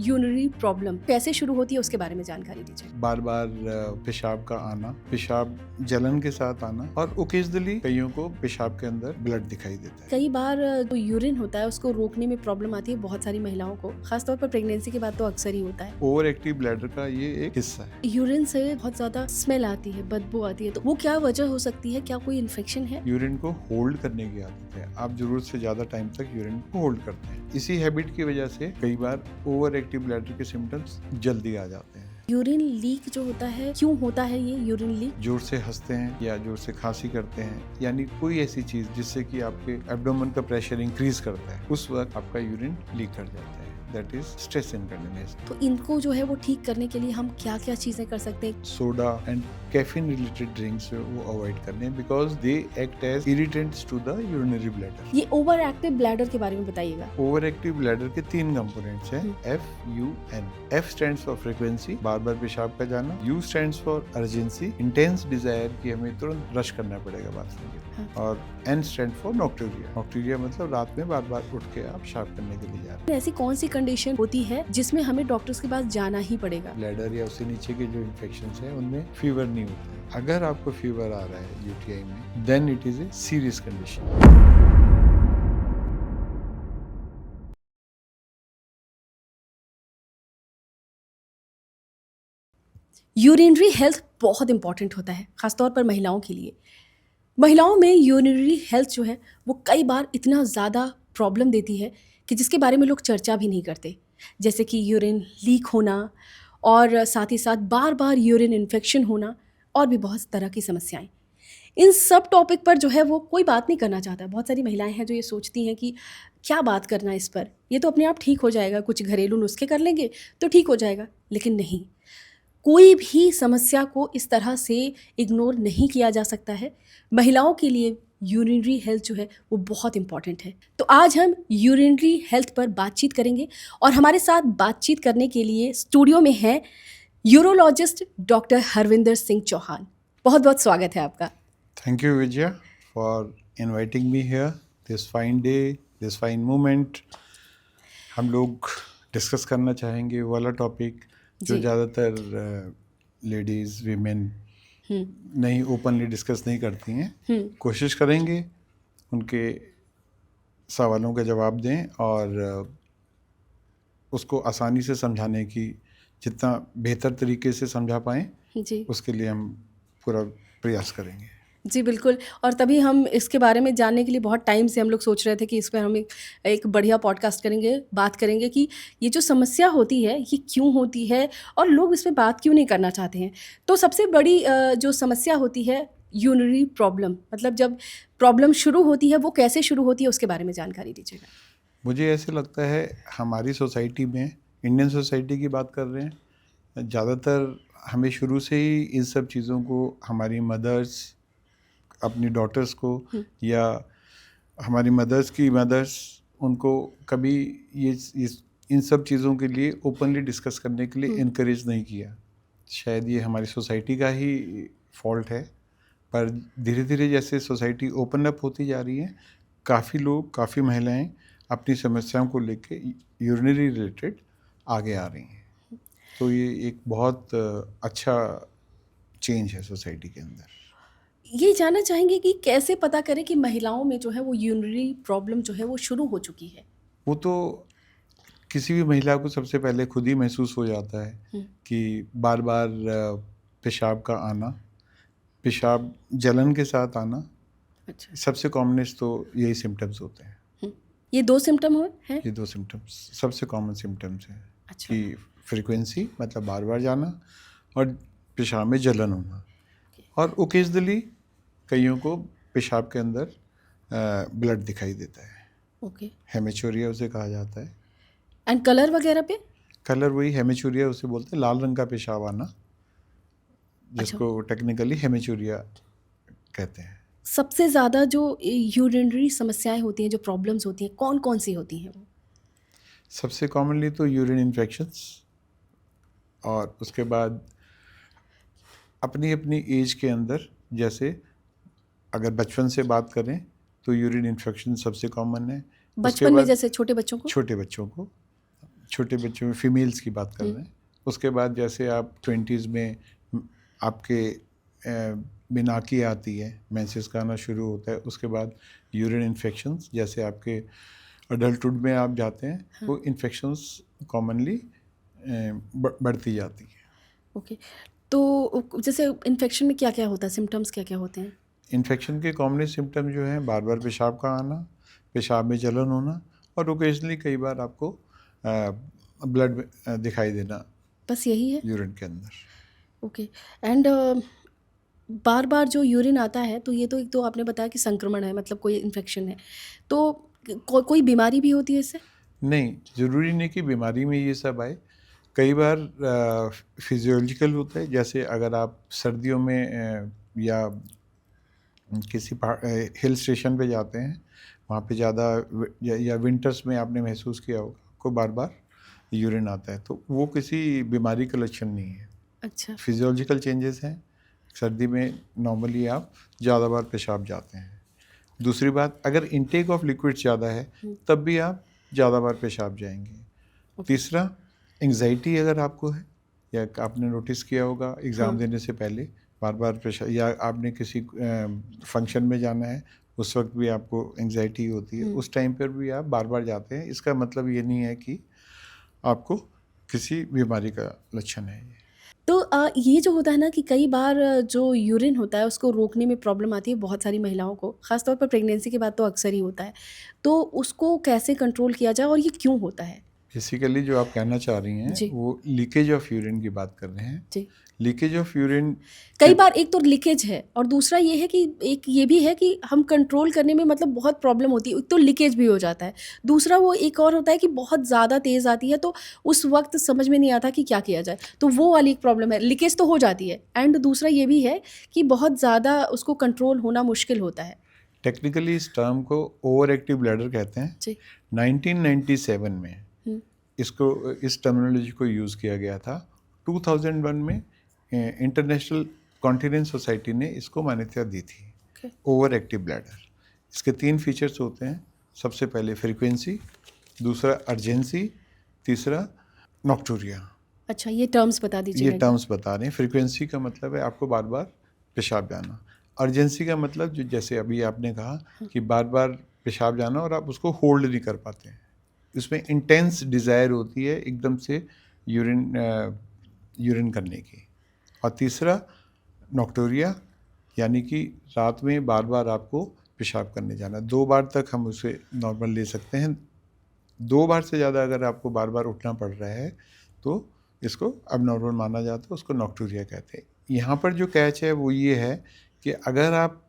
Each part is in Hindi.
यूरिनरी प्रॉब्लम कैसे शुरू होती है उसके बारे में जानकारी दीजिए। बार बार पेशाब का आना, पेशाब जलन के साथ आना और ओकेजनली कईयों को पेशाब के अंदर ब्लड दिखाई देता है। कई बार जो यूरिन होता है उसको रोकने में प्रॉब्लम आती है बहुत सारी महिलाओं को, खासतौर पर प्रेगनेंसी के बाद तो अक्सर ही होता है। ओवर एक्टिव ब्लैडर का ये एक हिस्सा है। यूरिन से बहुत ज्यादा स्मेल आती है, बदबू आती है, तो वो क्या वजह हो सकती है? क्या कोई इन्फेक्शन है? यूरिन को होल्ड करने की आदत है। आप जरूरत से ज्यादा टाइम तक यूरिन को होल्ड करते हैं। इसी हैबिट की वजह से कई बार ओवर एक्टिव ब्लैडर के सिम्टम्स जल्दी आ जाते हैं। यूरिन लीक जो होता है, क्यों होता है ये यूरिन लीक? जोर से हंसते हैं या जोर से खांसी करते हैं, यानी कोई ऐसी चीज जिससे कि आपके एब्डोमेन का प्रेशर इंक्रीज करता है, उस वक्त आपका यूरिन लीक कर जाता है। That is stress incontinuous. तो इनको जो है वो ठीक करने के लिए हम क्या क्या चीजें कर सकते हैं? Soda and caffeine related drinks वो अवॉइड करने हैं because they act as irritants to the urinary bladder. ये ओवर एक्टिव ब्लैडर के बारे में बताइएगा। ओवर एक्टिव ब्लैडर के 3 कंपोनेंट्स हैं, FUN। F stands for frequency, बार बार पेशाब का जाना। U stands for urgency, intense desire कि हमें तुरंत रश करना पड़ेगा बाथरूम के लिए। और N स्टैंड फॉर नॉक्टूरिया। नॉक्टूरिया मतलब रात में बार बार उठ के आप पेशाब करने के लिए जा रहे हैं। ऐसी कौन सी कंडीशन होती है जिसमें हमें डॉक्टर्स के पास जाना ही पड़ेगा? ब्लैडर या उससे नीचे के जो इन्फेक्शंस हैं उनमें फीवर नहीं होता है। अगर आपको फीवर आ रहा है UTI में, then it is a serious condition. Urinary health बहुत इंपॉर्टेंट होता है, खासतौर पर महिलाओं के लिए। महिलाओं में यूरिनरी हेल्थ जो है वो कई बार इतना ज़्यादा प्रॉब्लम देती है कि जिसके बारे में लोग चर्चा भी नहीं करते, जैसे कि यूरिन लीक होना और साथ ही साथ बार बार यूरिन इन्फेक्शन होना और भी बहुत तरह की समस्याएं। इन सब टॉपिक पर जो है वो कोई बात नहीं करना चाहता। बहुत सारी महिलाएं हैं जो ये सोचती हैं कि क्या बात करना इस पर, ये तो अपने आप ठीक हो जाएगा, कुछ घरेलू नुस्खे कर लेंगे तो ठीक हो जाएगा। लेकिन नहीं, कोई भी समस्या को इस तरह से इग्नोर नहीं किया जा सकता है। महिलाओं के लिए यूरिनरी हेल्थ जो है वो बहुत इंपॉर्टेंट है। तो आज हम यूरिनरी हेल्थ पर बातचीत करेंगे और हमारे साथ बातचीत करने के लिए स्टूडियो में है यूरोलॉजिस्ट डॉक्टर हरविंदर सिंह चौहान। बहुत बहुत स्वागत है आपका। Thank you, Vijaya, for inviting me here. This fine day, this fine moment. हम लोग डिस्कस करना चाहेंगे वो वाला टॉपिक जो जी। ज़्यादातर लेडीज़ वीमेन नहीं ओपनली डिस्कस नहीं करती हैं। कोशिश करेंगे उनके सवालों का जवाब दें और उसको आसानी से समझाने की जितना बेहतर तरीके से समझा पाएँ जी उसके लिए हम पूरा प्रयास करेंगे। जी बिल्कुल। और तभी हम इसके बारे में जानने के लिए बहुत टाइम से हम लोग सोच रहे थे कि इस पर हम एक बढ़िया पॉडकास्ट करेंगे, बात करेंगे कि ये जो समस्या होती है ये क्यों होती है और लोग इस पर बात क्यों नहीं करना चाहते हैं। तो सबसे बड़ी जो समस्या होती है यूरिनरी प्रॉब्लम, मतलब जब प्रॉब्लम शुरू होती है वो कैसे शुरू होती है उसके बारे में जानकारी दीजिएगा। मुझे ऐसे लगता है हमारी सोसाइटी में, इंडियन सोसाइटी की बात कर रहे हैं, ज़्यादातर हमें शुरू से ही इन सब चीज़ों को हमारी मदर्स अपनी डॉटर्स को या हमारी मदर्स की मदर्स उनको कभी ये इन सब चीज़ों के लिए ओपनली डिस्कस करने के लिए इनकरेज नहीं किया। शायद ये हमारी सोसाइटी का ही फॉल्ट है, पर धीरे धीरे जैसे सोसाइटी ओपन अप होती जा रही है, काफ़ी लोग, काफ़ी महिलाएं अपनी समस्याओं को लेके यूरिनरी रिलेटेड आगे आ रही हैं। तो ये एक बहुत अच्छा चेंज है सोसाइटी के अंदर। ये जानना चाहेंगे कि कैसे पता करें कि महिलाओं में जो है वो यूरिनरी प्रॉब्लम जो है वो शुरू हो चुकी है? वो तो किसी भी महिला को सबसे पहले खुद ही महसूस हो जाता है कि बार बार पेशाब का आना, पेशाब जलन के साथ आना। अच्छा। सबसे कॉमनेस्ट तो यही सिम्टम्स होते हैं। ये 2 सिम्टम हैं? ये 2 सिम्टम्स सबसे कॉमन सिम्टम्स हैं। अच्छा। कि फ्रीक्वेंसी मतलब बार बार जाना और पेशाब में जलन होना। और ओकेजनली कईयों को पेशाब के अंदर ब्लड दिखाई देता है। ओके। हेमेचूरिया उसे कहा जाता है। एंड कलर वगैरह पे? कलर वही हेमेचूरिया उसे बोलते हैं, लाल रंग का पेशाब आना, जिसको टेक्निकली हेमेचूरिया कहते हैं। सबसे ज़्यादा जो यूरिनरी समस्याएं होती हैं, जो प्रॉब्लम्स होती हैं, कौन कौन सी होती हैं वो? सबसे कॉमनली तो यूरिन इन्फेक्शंस, और उसके बाद अपनी अपनी एज के अंदर, जैसे अगर बचपन से बात करें तो यूरिन इन्फेक्शन सबसे कॉमन है। उसके बचपन में बाद जैसे छोटे बच्चों को? छोटे बच्चों को छोटे बच्चों में फीमेल्स की बात कर रहे हैं। उसके बाद जैसे आप 20s में आपके बिनाकी आती है, मेंसेस का आना शुरू होता है, उसके बाद यूरिन इन्फेक्शंस, जैसे आपके अडल्टहुड में आप जाते हैं वो इन्फेक्शंस कॉमनली बढ़ती जाती है। ओके, तो जैसे इन्फेक्शन में क्या क्या होता है, सिम्टम्स क्या क्या होते हैं? इन्फेक्शन के कॉमन सिम्टम जो हैं बार बार पेशाब का आना, पेशाब में जलन होना, और ओकेजनली कई बार आपको ब्लड दिखाई देना बस यही है? यूरिन के अंदर। ओके। एंड बार बार जो यूरिन आता है, तो ये तो एक तो आपने बताया कि संक्रमण है, मतलब कोई इन्फेक्शन है, तो कोई बीमारी भी होती है इससे? नहीं, ज़रूरी नहीं कि बीमारी में ये सब आए। कई बार फिजियोलॉजिकल होता है, जैसे अगर आप सर्दियों में या किसी हिल स्टेशन पे जाते हैं, वहाँ पे ज़्यादा या विंटर्स में आपने महसूस किया होगा आपको बार बार यूरिन आता है, तो वो किसी बीमारी का लक्षण नहीं है, अच्छा। फिजियोलॉजिकल चेंजेस हैं। सर्दी में नॉर्मली आप ज़्यादा बार पेशाब जाते हैं। दूसरी बात, अगर इनटेक ऑफ लिक्विड ज़्यादा है तब भी आप ज़्यादा बार पेशाब जाएंगे। तीसरा, एंग्जाइटी अगर आपको है, या आपने नोटिस किया होगा एग्ज़ाम देने से पहले बार बार पेशाब, या आपने किसी फंक्शन में जाना है उस वक्त भी आपको एंग्जाइटी होती है, उस टाइम पर भी आप बार बार जाते हैं, इसका मतलब ये नहीं है कि आपको किसी बीमारी का लक्षण है ये। तो ये जो होता है ना कि कई बार जो यूरिन होता है उसको रोकने में प्रॉब्लम आती है बहुत सारी महिलाओं को, ख़ासतौर पर प्रेगनेंसी के बाद तो अक्सर ही होता है, तो उसको कैसे कंट्रोल किया जाए और ये क्यों होता है? बेसिकली जो आप कहना चाह रही हैं जी। वो लीकेज ऑफ यूरिन की बात कर रहे हैं। जी। लीकेज ऑफ यूरिन कई बार एक तो लीकेज है और दूसरा ये है कि एक ये भी है कि हम कंट्रोल करने में मतलब बहुत प्रॉब्लम होती है। एक तो लीकेज भी हो जाता है, दूसरा वो एक और होता है कि बहुत ज़्यादा तेज़ आती है, तो उस वक्त समझ में नहीं आता कि क्या किया जाए, तो वो वाली एक प्रॉब्लम है। लीकेज तो हो जाती है एंड दूसरा ये भी है कि बहुत ज़्यादा उसको कंट्रोल होना मुश्किल होता है। टेक्निकली इस टर्म को ओवर एक्टिव ब्लैडर कहते हैं। जी। 1997 में इसको इस टर्मिनोलॉजी को यूज़ किया गया था। 2001 में इंटरनेशनल कॉन्टिनेंस सोसाइटी ने इसको मान्यता दी थी, ओवर एक्टिव ब्लैडर। इसके 3 फीचर्स होते हैं। सबसे पहले फ्रीक्वेंसी, दूसरा अर्जेंसी, तीसरा नॉक्टूरिया। अच्छा, ये टर्म्स बता दीजिए। ये टर्म्स बता रहे हैं। फ्रीक्वेंसी का मतलब है आपको बार बार पेशाब जाना। अर्जेंसी का मतलब जो जैसे अभी आपने कहा कि बार बार पेशाब जाना और आप उसको होल्ड नहीं कर पाते हैं, इसमें इंटेंस डिज़ायर होती है एकदम से यूरिन करने की। और तीसरा नॉक्टूरिया, यानी कि रात में बार बार आपको पेशाब करने जाना। 2 बार तक हम उसे नॉर्मल ले सकते हैं, 2 बार से ज़्यादा अगर आपको बार बार उठना पड़ रहा है तो इसको अब नॉर्मल माना जाता है, उसको नॉक्टूरिया कहते हैं। यहाँ पर जो कैच है वो ये है कि अगर आप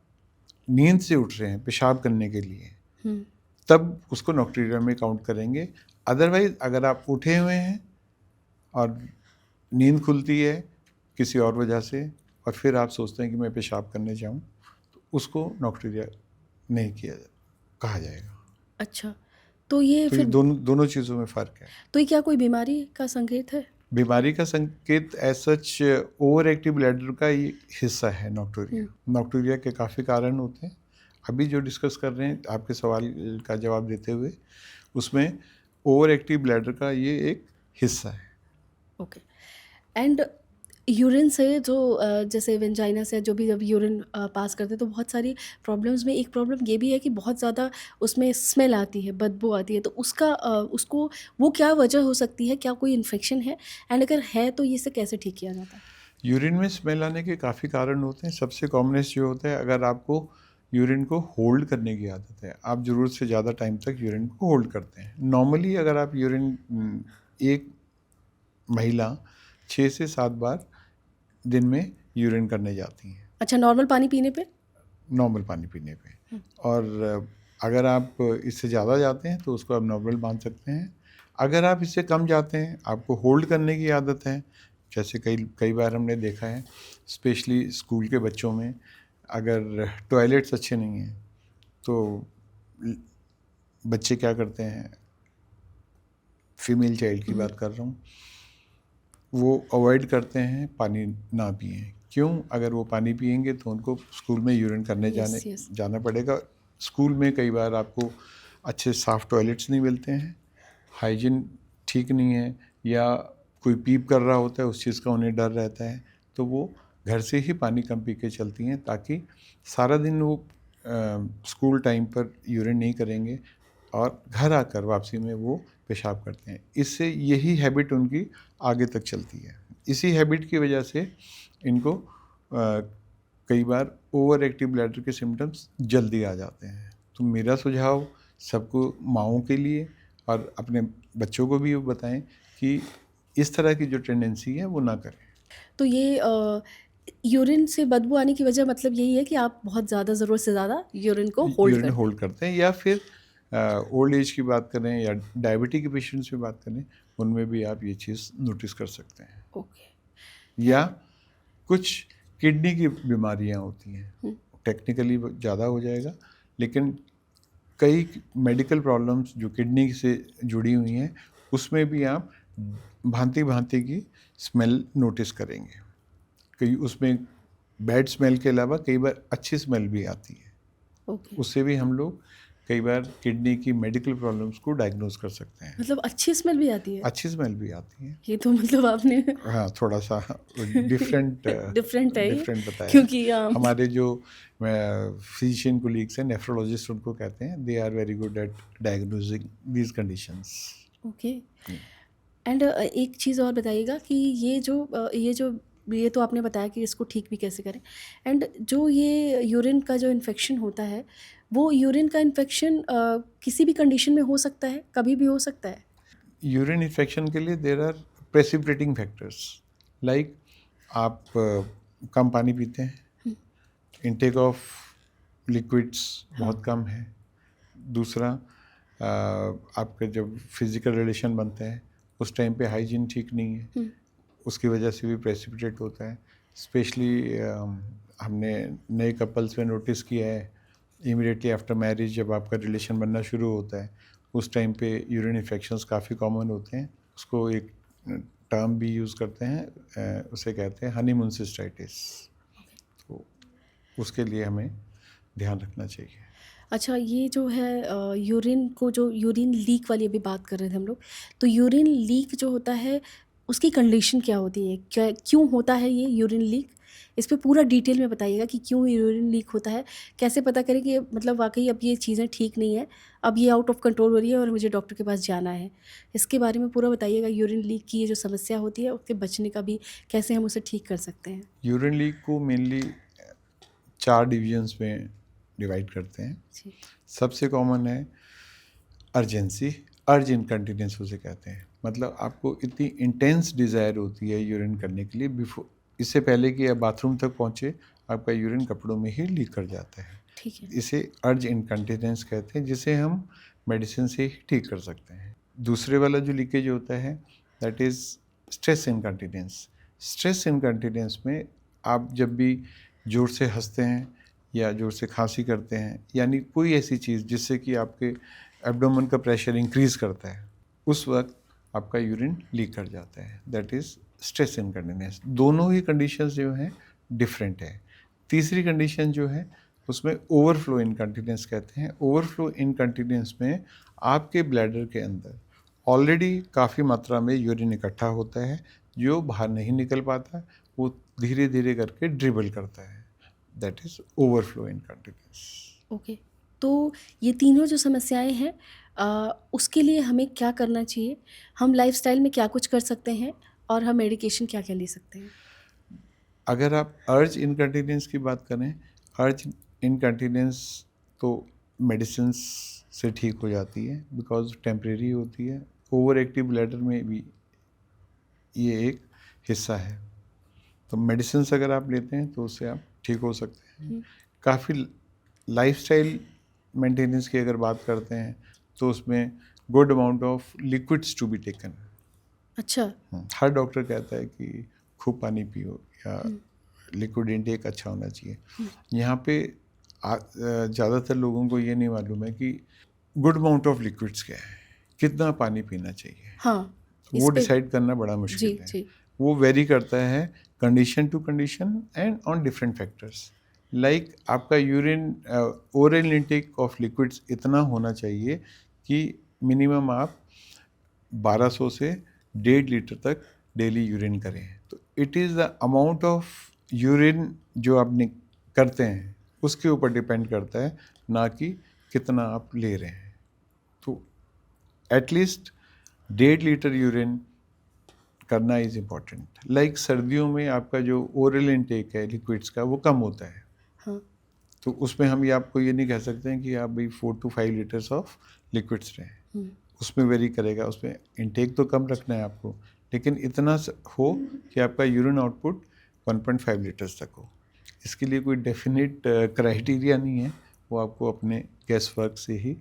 नींद से उठ रहे हैं पेशाब करने के लिए तब उसको नॉक्टूरिया में काउंट करेंगे। अदरवाइज अगर आप उठे हुए हैं और नींद खुलती है किसी और वजह से और फिर आप सोचते हैं कि मैं पेशाब करने जाऊँ, तो उसको नॉक्टूरिया नहीं कहा जाएगा। अच्छा, तो ये तो फिर ये दोनों चीज़ों में फ़र्क है। तो ये क्या कोई बीमारी का संकेत है? बीमारी का संकेत as such over active bladder का ये हिस्सा है नॉक्टूरिया। नॉक्टूरिया के काफ़ी कारण होते हैं। अभी जो डिस्कस कर रहे हैं आपके सवाल का जवाब देते हुए, उसमें ओवर एक्टिव ब्लैडर का ये एक हिस्सा है। ओके। एंड यूरिन से जो जैसे वेजाइना से जो भी जब यूरिन पास करते हैं तो बहुत सारी प्रॉब्लम्स में एक प्रॉब्लम ये भी है कि बहुत ज़्यादा उसमें स्मेल आती है, बदबू आती है, तो उसका उसको वो क्या वजह हो सकती है? क्या कोई इन्फेक्शन है? एंड अगर है तो इसे कैसे ठीक किया जाता है? यूरिन में स्मेल आने के काफ़ी कारण होते हैं। सबसे कॉमनेस्ट जो होता है, अगर आपको यूरिन को होल्ड करने की आदत है, आप ज़रूरत से ज़्यादा टाइम तक यूरिन को होल्ड करते हैं। नॉर्मली अगर आप यूरिन एक महिला 6 से 7 बार दिन में यूरिन करने जाती हैं। अच्छा, नॉर्मल पानी पीने पे? नॉर्मल पानी पीने पे। और अगर आप इससे ज़्यादा जाते हैं तो उसको आप नॉर्मल मान सकते हैं। अगर आप इससे कम जाते हैं, आपको होल्ड करने की आदत है, जैसे कई बार हमने देखा है स्पेशली स्कूल के बच्चों में, अगर टॉयलेट्स अच्छे नहीं हैं तो बच्चे क्या करते हैं, फीमेल चाइल्ड की बात कर रहा हूँ, वो अवॉइड करते हैं पानी ना पिएं। क्यों? अगर वो पानी पिएंगे तो उनको स्कूल में यूरिन करने जाना पड़ेगा। स्कूल में कई बार आपको अच्छे साफ़ टॉयलेट्स नहीं मिलते हैं, हाइजीन ठीक नहीं है, या कोई पीप कर रहा होता है, उस चीज़ का उन्हें डर रहता है, तो वो घर से ही पानी कम पी के चलती हैं, ताकि सारा दिन वो स्कूल टाइम पर यूरिन नहीं करेंगे और घर आकर वापसी में वो पेशाब करते हैं। इससे यही हैबिट उनकी आगे तक चलती है। इसी हैबिट की वजह से इनको कई बार ओवर एक्टिव ब्लैडर के सिम्टम्स जल्दी आ जाते हैं। तो मेरा सुझाव सबको, माओं के लिए और अपने बच्चों को भी बताएं कि इस तरह की जो टेंडेंसी है वो ना करें। तो ये यूरिन से बदबू आने की वजह मतलब यही है कि आप बहुत ज़्यादा ज़रूरत से ज़्यादा यूरिन को होल्ड यूरिन करते होल्ड करते हैं, या फिर ओल्ड एज की बात करें या डायबिटिक के पेशेंट्स की बात करें, उनमें भी आप ये चीज़ नोटिस कर सकते हैं। हैं। ओके। या कुछ किडनी की बीमारियां होती हैं, टेक्निकली ज़्यादा हो जाएगा, लेकिन कई मेडिकल प्रॉब्लम्स जो किडनी से जुड़ी हुई हैं, उसमें भी आप भांति भांति की स्मेल नोटिस करेंगे। कई उसमें बैड स्मेल के अलावा कई बार अच्छी स्मेल भी आती है। ओके। उससे भी हम लोग कई बार किडनी की मेडिकल प्रॉब्लम्स को डायग्नोज कर सकते हैं। मतलब अच्छी स्मेल भी आती है? अच्छी स्मेल भी आती है। ये तो मतलब आपने हाँ, थोड़ा सा डिफरेंट डिफरेंट है ये, डिफरेंट बताया है। क्योंकि हमारे जो फिजिशियन कोलीग्स हैं, नेफ्रोलॉजिस्ट उनको कहते हैं, they are very good at diagnosing these conditions. Okay. And एक चीज़ और बताइएगा कि ये तो आपने बताया कि इसको ठीक भी कैसे करें। एंड जो ये यूरिन का जो इन्फेक्शन होता है, वो यूरिन का इन्फेक्शन किसी भी कंडीशन में हो सकता है, कभी भी हो सकता है? यूरिन इन्फेक्शन के लिए there are precipitating factors, like आप कम पानी पीते हैं, इनटेक ऑफ लिक्विड्स बहुत कम है। दूसरा, आपका जब फिजिकल रिलेशन बनते हैं उस टाइम पे हाइजीन ठीक नहीं है, उसकी वजह से भी प्रेसिपिटेट होता है। स्पेशली हमने नए कपल्स में नोटिस किया है, इमीडिएटली आफ्टर मैरिज जब आपका रिलेशन बनना शुरू होता है, उस टाइम पे यूरिन इन्फेक्शंस काफ़ी कॉमन होते हैं। उसको एक टर्म भी यूज़ करते हैं, उसे कहते हैं हनीमून सिस्टाइटिस। तो उसके लिए हमें ध्यान रखना चाहिए। अच्छा, ये जो है यूरिन को, जो यूरिन लीक वाली अभी बात कर रहे थे हम लोग, तो यूरिन लीक जो होता है उसकी कंडीशन क्या होती है, क्या क्यों होता है ये यूरिन लीक? इस पे पूरा डिटेल में बताइएगा कि क्यों यूरिन लीक होता है, कैसे पता करें कि मतलब वाकई अब ये चीज़ें ठीक नहीं है, अब ये आउट ऑफ कंट्रोल हो रही है और मुझे डॉक्टर के पास जाना है। इसके बारे में पूरा बताइएगा, यूरिन लीक की ये जो समस्या होती है उसके बचने का भी कैसे हम उसे ठीक कर सकते हैं? यूरिन लीक को मेनली 4 डिविजन्स में डिवाइड करते हैं। जी। सबसे कॉमन है अर्जेंसी, अर्ज इनकंटिनेंस उसे कहते हैं। मतलब आपको इतनी इंटेंस डिज़ायर होती है यूरिन करने के लिए, बिफोर, इससे पहले कि आप बाथरूम तक पहुँचे, आपका यूरिन कपड़ों में ही लीक कर जाता है। ठीक है। इसे अर्ज इनकंटिनेंस कहते हैं, जिसे हम मेडिसिन से ही ठीक कर सकते हैं। दूसरे वाला जो लीकेज होता है, that is stress incontinence. Stress incontinence में आप जब भी ज़ोर से हंसते हैं या ज़ोर से खांसी करते हैं, यानी कोई ऐसी चीज़ जिससे कि आपके एब्डोमेन का प्रेशर इंक्रीज़ करता है, उस वक्त आपका यूरिन लीक कर जाता है, दैट इज़ स्ट्रेस इनकंटिनेंस। दोनों ही कंडीशंस जो हैं डिफरेंट है। तीसरी कंडीशन जो है उसमें ओवरफ्लो इनकंटिनेंस कहते हैं। ओवरफ्लो इनकंटिनेंस में आपके ब्लैडर के अंदर ऑलरेडी काफ़ी मात्रा में यूरिन इकट्ठा होता है, जो बाहर नहीं निकल पाता, वो धीरे धीरे करके ड्रिबल करता है, that is overflow incontinence. Okay. तो ये तीनों जो समस्याएं हैं, उसके लिए हमें क्या करना चाहिए? हम लाइफस्टाइल में क्या कुछ कर सकते हैं और हम मेडिकेशन क्या क्या ले सकते हैं? अगर आप अर्ज इनकंटिनेंस की बात करें, अर्ज इनकंटिनेंस तो मेडिसिन से ठीक हो जाती है, बिकॉज टेम्परेरी होती है। ओवर एक्टिव ब्लैडर में भी ये एक हिस्सा है, तो मेडिसिन अगर आप लेते हैं तो उससे आप ठीक हो सकते हैं। काफ़ी लाइफस्टाइल मेंटेनेंस की अगर बात करते हैं तो उसमें good amount of liquids to be taken. अच्छा। हर डॉक्टर कहता है कि खूब पानी पियो या लिक्विड इनटेक अच्छा होना चाहिए। यहाँ पे ज़्यादातर लोगों को ये नहीं मालूम है कि गुड अमाउंट ऑफ लिक्विड्स क्या है, कितना पानी पीना चाहिए। हाँ, वो डिसाइड करना बड़ा मुश्किल जी है। जी। वो वेरी करता है condition to condition and on different factors. Like आपका urine oral intake of liquids इतना होना चाहिए कि मिनिमम आप 1200 से 1.5 लीटर तक डेली यूरिन करें। तो it is the amount of urine जो आप करते हैं उसके ऊपर डिपेंड करता है, ना कि कितना आप ले रहे हैं। तो एटलीस्ट 1.5 लीटर यूरिन करना इज़ इम्पॉर्टेंट। लाइक सर्दियों में आपका जो ओरल इनटेक है लिक्विड्स का वो कम होता है, हाँ। तो उसमें हम ये आपको ये नहीं कह सकते हैं कि आप भाई 4 to 5 लीटर्स ऑफ लिक्विड्स रहें। उसमें वेरी करेगा, उसमें इनटेक तो कम रखना है आपको, लेकिन इतना हो कि आपका यूरिन आउटपुट 1.5 लीटर्स तक हो। इसके लिए कोई डेफिनेट क्राइटेरिया नहीं है, वो आपको अपने गैस वर्क से ही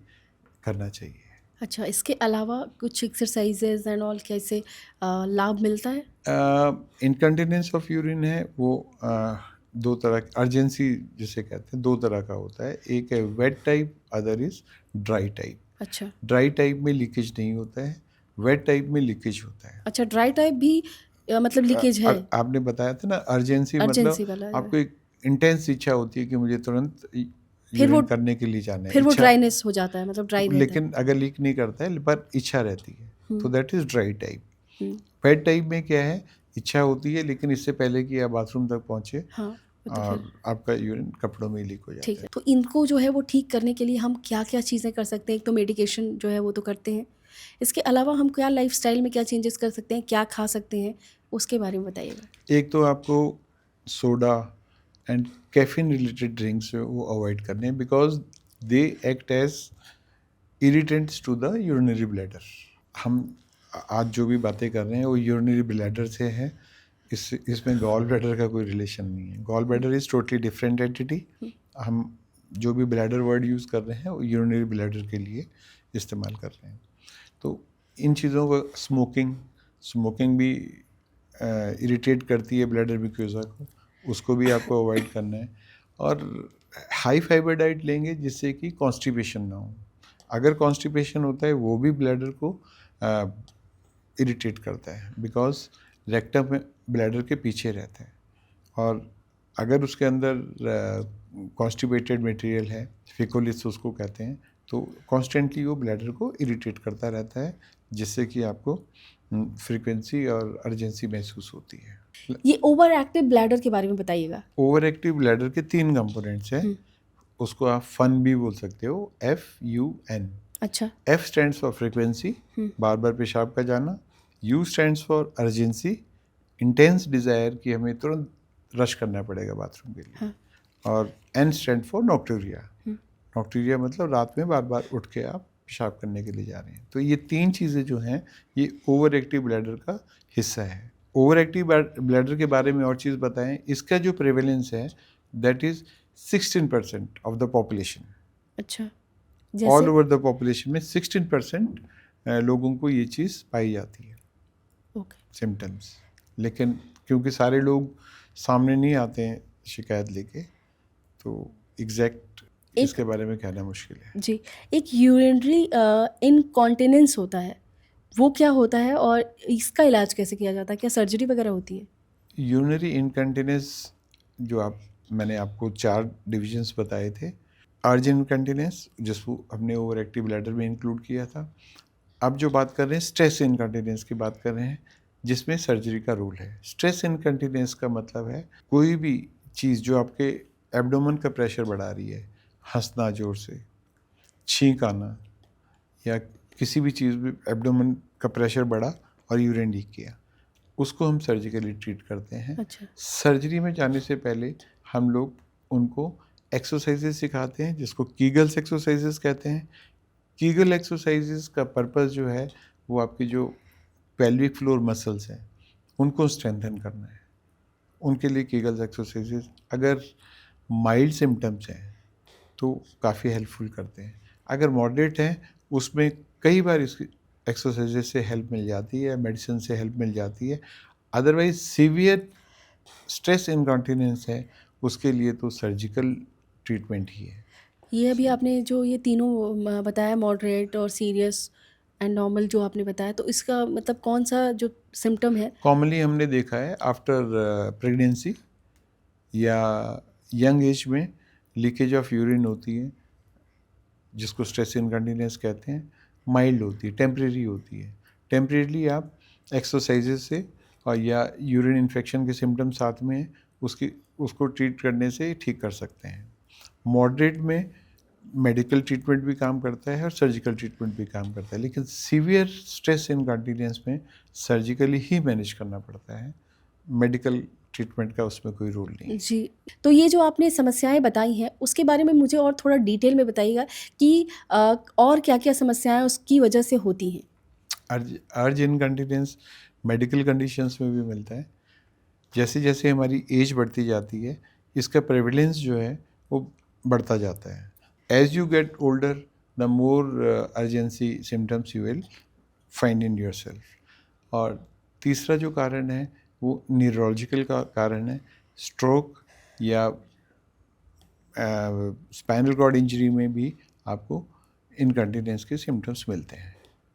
करना चाहिए। अच्छा, इसके अलावा कुछ एक्सरसाइजेज एंड ऑल कैसे लाभ मिलता है? इनकंटिनेंस ऑफ यूरिन है वो दो तरह, अर्जेंसी जिसे कहते हैं, दो तरह का होता है। एक है wet type, other is dry type. अच्छा। ड्राई टाइप में लीकेज नहीं होता है, वेट टाइप में लीकेज होता है। अच्छा, ड्राई टाइप भी मतलब लीकेज है? आपने बताया था ना अर्जेंसी, अर्जेंसी मतलब वाला है। आपको एक इंटेंस इच्छा होती है कि मुझे तुरंत फिर वो यूरिन करने के लिए जाना है, फिर वो इच्छा। ड्राइनेस हो जाता है, मतलब ड्राई रहता है। लेकिन अगर लीक नहीं करता है पर इच्छा रहती है, तो that is dry type. Hmm, wet type में क्या है, इच्छा होती है लेकिन इससे पहले कि आप बाथरूम तक पहुंचे हाँ, वो तो और फिर आपका यूरिन कपड़ों में लीक हो जाता ठीक है। है। तो इनको जो है वो ठीक करने के लिए हम क्या क्या चीज़ें कर सकते हैं? एक तो मेडिकेशन जो है वो तो करते हैं, इसके अलावा हम क्या लाइफस्टाइल में क्या चेंजेस कर सकते हैं, क्या खा सकते हैं, उसके बारे में बताइएगा। एक तो आपको soda and caffeine related drinks वो अवॉइड करने हैं, because they act as irritants to the urinary bladder. हम आज जो भी बातें कर रहे हैं वो यूरिनरी ब्लैडर से है, इसमें गॉल ब्लैडर का कोई रिलेशन नहीं है। Gall bladder is totally different entity. हम जो भी ब्लैडर वर्ड यूज़ कर रहे हैं वो यूरिनरी ब्लैडर के लिए इस्तेमाल कर रहे हैं। तो इन चीज़ों को, स्मोकिंग भी इरिटेट करती है ब्लैडर म्यूकोसा को, उसको भी आपको अवॉइड करना है। और हाई फाइबर डाइट लेंगे जिससे कि कॉन्स्टिपेशन ना हो। अगर कॉन्स्टिपेशन होता है वो भी ब्लैडर को इरिटेट करता है, बिकॉज रेक्टम में ब्लैडर के पीछे रहता है, और अगर उसके अंदर कॉन्स्टिपेटेड मटेरियल है, फिकोलिस उसको कहते हैं, तो कॉन्स्टेंटली वो ब्लैडर को इरिटेट करता रहता है, जिससे कि आपको फ्रीक्वेंसी और अर्जेंसी महसूस होती है। ये ओवर एक्टिव ब्लैडर के बारे में बताइएगा। ओवर एक्टिव ब्लैडर के 3 कंपोनेंट्स हैं। उसको आप फन भी बोल सकते हो, FUN। अच्छा। F स्टैंड्स फॉर फ्रीक्वेंसी, बार बार पेशाब का जाना। U stands for urgency, intense desire कि हमें तुरंत रश करना पड़ेगा बाथरूम के लिए। हाँ। और N स्टैंड फॉर नॉक्टूरिया। नॉक्टूरिया मतलब रात में बार बार उठ के आप पेशाब करने के लिए जा रहे हैं। तो ये 3 चीज़ें जो हैं ये ओवर एक्टिव ब्लैडर का हिस्सा है। ओवर एक्टिव ब्लैडर के बारे में और चीज़ बताएं, इसका जो प्रेवलेंस है that is 16% of the population. अच्छा, ऑल जैसे ओवर द पॉपुलेशन में 16% लोगों को ये चीज़ पाई जाती है, ओके। सिम्टम्स। लेकिन क्योंकि सारे लोग सामने नहीं आते हैं शिकायत लेके, तो एग्जैक्ट इसके बारे में कहना मुश्किल है। जी, एक यूरिनरी इनकॉन्टिनेंस होता है, वो क्या होता है और इसका इलाज कैसे किया जाता है? क्या सर्जरी वगैरह होती है? यूरिनरी इनकंटिनेंस जो मैंने आपको 4 डिविजन्स बताए थे। अर्जेंट इनकंटिनेंस जिसको हमने ओवर एक्टिव ब्लैडर में इंक्लूड किया था। अब जो बात कर रहे हैं स्ट्रेस इनकंटिनेंस की बात कर रहे हैं, जिसमें सर्जरी का रोल है। स्ट्रेस इनकंटिनेंस का मतलब है कोई भी चीज़ जो आपके एब्डोमेन का प्रेशर बढ़ा रही है, हंसना ज़ोर से, छींक आना, या किसी भी चीज़ में एब्डोमेन का प्रेशर बढ़ा और यूरिन लीक किया, उसको हम सर्जिकली ट्रीट करते हैं। अच्छा। सर्जरी में जाने से पहले हम लोग उनको एक्सरसाइजेस सिखाते हैं, जिसको कीगल्स एक्सरसाइजेस कहते हैं। कीगल एक्सरसाइजेस का पर्पस जो है वो आपकी जो पेल्विक फ्लोर मसल्स हैं उनको स्ट्रेंथन करना है। उनके लिए कीगल्स एक्सरसाइजेस अगर माइल्ड सिम्टम्स हैं तो काफ़ी हेल्पफुल करते हैं। अगर मॉडरेट हैं उसमें कई बार इसकी एक्सरसाइजेस से हेल्प मिल जाती है, मेडिसिन से हेल्प मिल जाती है। अदरवाइज सीवियर स्ट्रेस इनकॉन्टिनेंस है उसके लिए तो सर्जिकल ट्रीटमेंट ही है। ये अभी आपने जो ये तीनों बताया, मॉडरेट और सीरियस एंड नॉर्मल जो आपने बताया, तो इसका मतलब कौन सा जो सिम्टम है? कॉमनली हमने देखा है आफ्टर प्रेगनेंसी या यंग एज में लीकेज ऑफ यूरिन होती है, जिसको स्ट्रेस इनकंटिनेंस कहते हैं। माइल्ड होती है, टेम्परेरी होती है। टेम्परेली आप एक्सरसाइजेज से और या यूरिन इन्फेक्शन के सिम्टम्स साथ में हैं, उसको ट्रीट करने से ठीक कर सकते हैं। मॉडरेट में मेडिकल ट्रीटमेंट भी काम करता है और सर्जिकल ट्रीटमेंट भी काम करता है, लेकिन सीवियर स्ट्रेस इनकॉन्टिनेंस में सर्जिकली ही मैनेज करना पड़ता है, मेडिकल ट्रीटमेंट का उसमें कोई रोल नहीं है। जी, तो ये जो आपने समस्याएँ बताई हैं, उसके बारे में मुझे और थोड़ा डिटेल में बताइएगा कि और क्या-क्या समस्याएँ उसकी वजह से होती हैं? अर्ज इनकॉन्टिनेंस मेडिकल कंडीशंस में भी मिलता है। जैसे जैसे हमारी एज बढ़ती जाती है, इसका प्रेवलेंस जो है वो बढ़ता जाता है। As you get older, the more urgency symptoms you will find in yourself. और तीसरा जो कारण है वो न्यूरोलॉजिकल का कारण है। स्ट्रोक या स्पाइनल कॉर्ड इंजरी में भी आपको इनकॉन्टिनेंस के सिम्टम्स मिलते हैं,